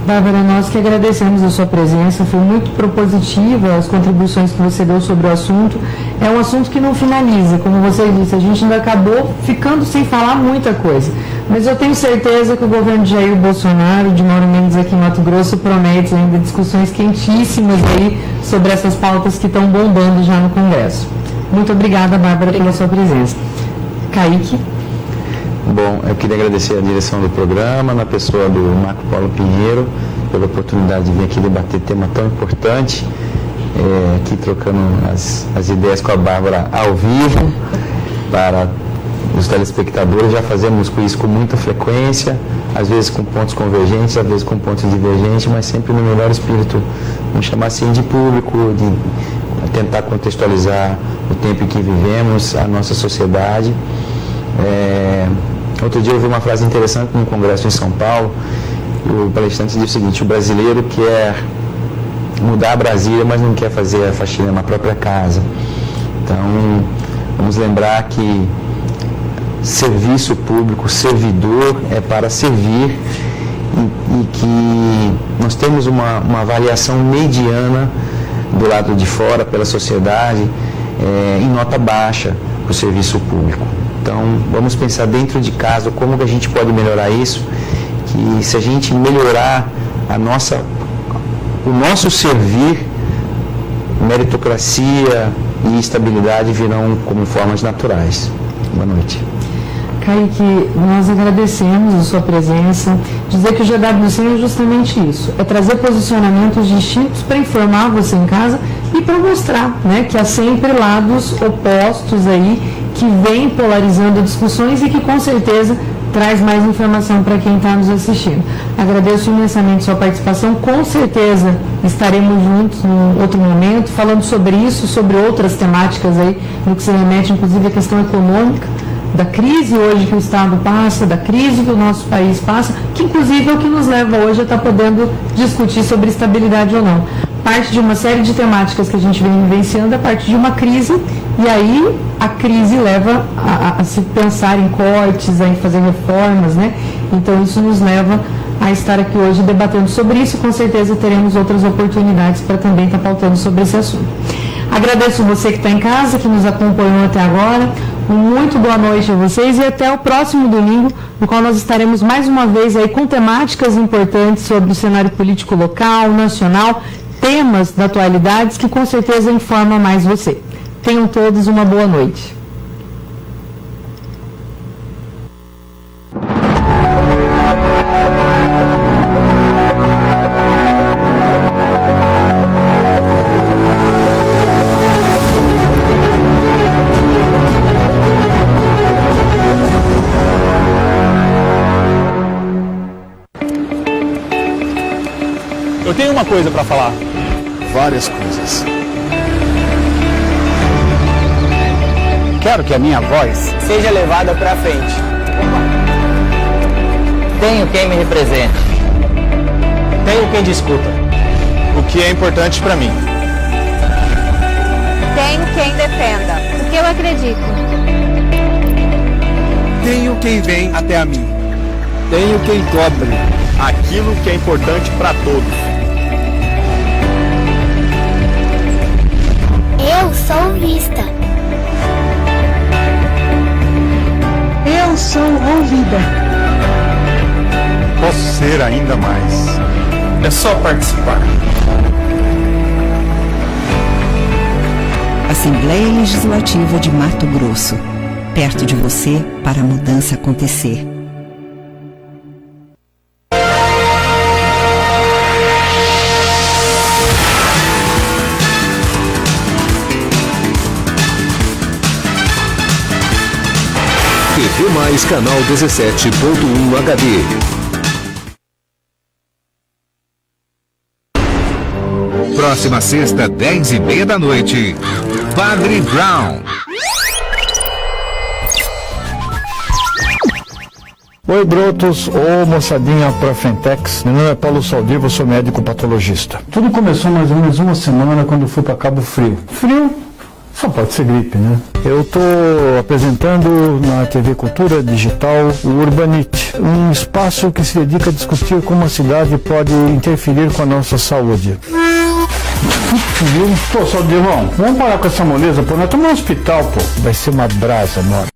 Speaker 7: Bárbara, nós que agradecemos a sua presença, foi muito propositiva as contribuições que você deu sobre o assunto. É um assunto que não finaliza, como você disse, a gente ainda acabou ficando sem falar muita coisa, Mas eu tenho certeza que o governo de Jair Bolsonaro, de Mauro Mendes aqui em Mato Grosso, promete ainda discussões quentíssimas aí sobre essas pautas que estão bombando já no Congresso. Muito obrigada, Bárbara, pela sua presença. Kaique.
Speaker 9: Bom, eu queria agradecer a direção do programa, na pessoa do Marco Paulo Pinheiro, pela oportunidade de vir aqui debater tema tão importante, aqui trocando as ideias com a Bárbara ao vivo, para os telespectadores. Já fazemos isso com muita frequência, às vezes com pontos convergentes, às vezes com pontos divergentes, mas sempre no melhor espírito, vamos chamar assim, de público, de tentar contextualizar o tempo em que vivemos, a nossa sociedade. Outro dia eu ouvi uma frase interessante num congresso em São Paulo. O palestrante disse o seguinte: o brasileiro quer mudar a Brasília, mas não quer fazer a faxina na própria casa. Então, vamos lembrar que serviço público, servidor é para servir, e que nós temos uma avaliação mediana do lado de fora, pela sociedade, em nota baixa para o serviço público. Então, vamos pensar dentro de casa como que a gente pode melhorar isso, que se a gente melhorar o nosso servir, meritocracia e estabilidade virão como formas naturais. Boa noite.
Speaker 7: Kaique, nós agradecemos a sua presença. Dizer que o GWC é justamente isso, é trazer posicionamentos distintos para informar você em casa e para mostrar, né, que há sempre lados opostos aí que vêm polarizando discussões e que com certeza traz mais informação para quem está nos assistindo. Agradeço imensamente sua participação, com certeza estaremos juntos em outro momento, falando sobre isso, sobre outras temáticas aí, no que se remete inclusive à questão econômica, da crise hoje que o Estado passa, da crise que o nosso país passa, que inclusive é o que nos leva hoje a estar podendo discutir sobre estabilidade ou não. Parte de uma série de temáticas que a gente vem vivenciando é parte de uma crise, e aí a crise leva a se pensar em cortes, em fazer reformas, né? Então isso nos leva a estar aqui hoje debatendo sobre isso, e com certeza teremos outras oportunidades para também estar pautando sobre esse assunto. Agradeço você que está em casa, que nos acompanhou até agora. Muito boa noite a vocês e até o próximo domingo, no qual nós estaremos mais uma vez aí com temáticas importantes sobre o cenário político local, nacional, temas da atualidade que com certeza informam mais você. Tenham todos uma boa noite.
Speaker 2: Eu tenho uma coisa para falar.
Speaker 5: Várias coisas.
Speaker 2: Quero que a minha voz seja levada para frente.
Speaker 18: Tenho quem me represente.
Speaker 2: Tenho quem discuta o que é importante para mim.
Speaker 19: Tenho quem defenda o que eu acredito.
Speaker 2: Tenho quem vem até a mim. Tenho quem cobre aquilo que é importante para todos.
Speaker 19: Eu sou vista.
Speaker 3: Eu sou ouvida.
Speaker 5: Posso ser ainda mais.
Speaker 2: É só participar.
Speaker 15: Assembleia Legislativa de Mato Grosso. Perto de você para a mudança acontecer.
Speaker 6: TV Mais canal 17.1 HD.
Speaker 1: Próxima sexta, 10h30 da noite. Padre Brown.
Speaker 5: Oi, brotos, ou moçadinha Profentex. Meu nome é Paulo Saldivo, sou médico patologista. Tudo começou mais ou menos uma semana quando fui para Cabo Frio. Frio? Só pode ser gripe, né? Eu estou apresentando na TV Cultura Digital o Urbanite, um espaço que se dedica a discutir como a cidade pode interferir com a nossa saúde. Viu? Pô, Saldivão, vamos parar com essa moleza, pô. Nós estamos no hospital, pô. Vai ser uma brasa, mano.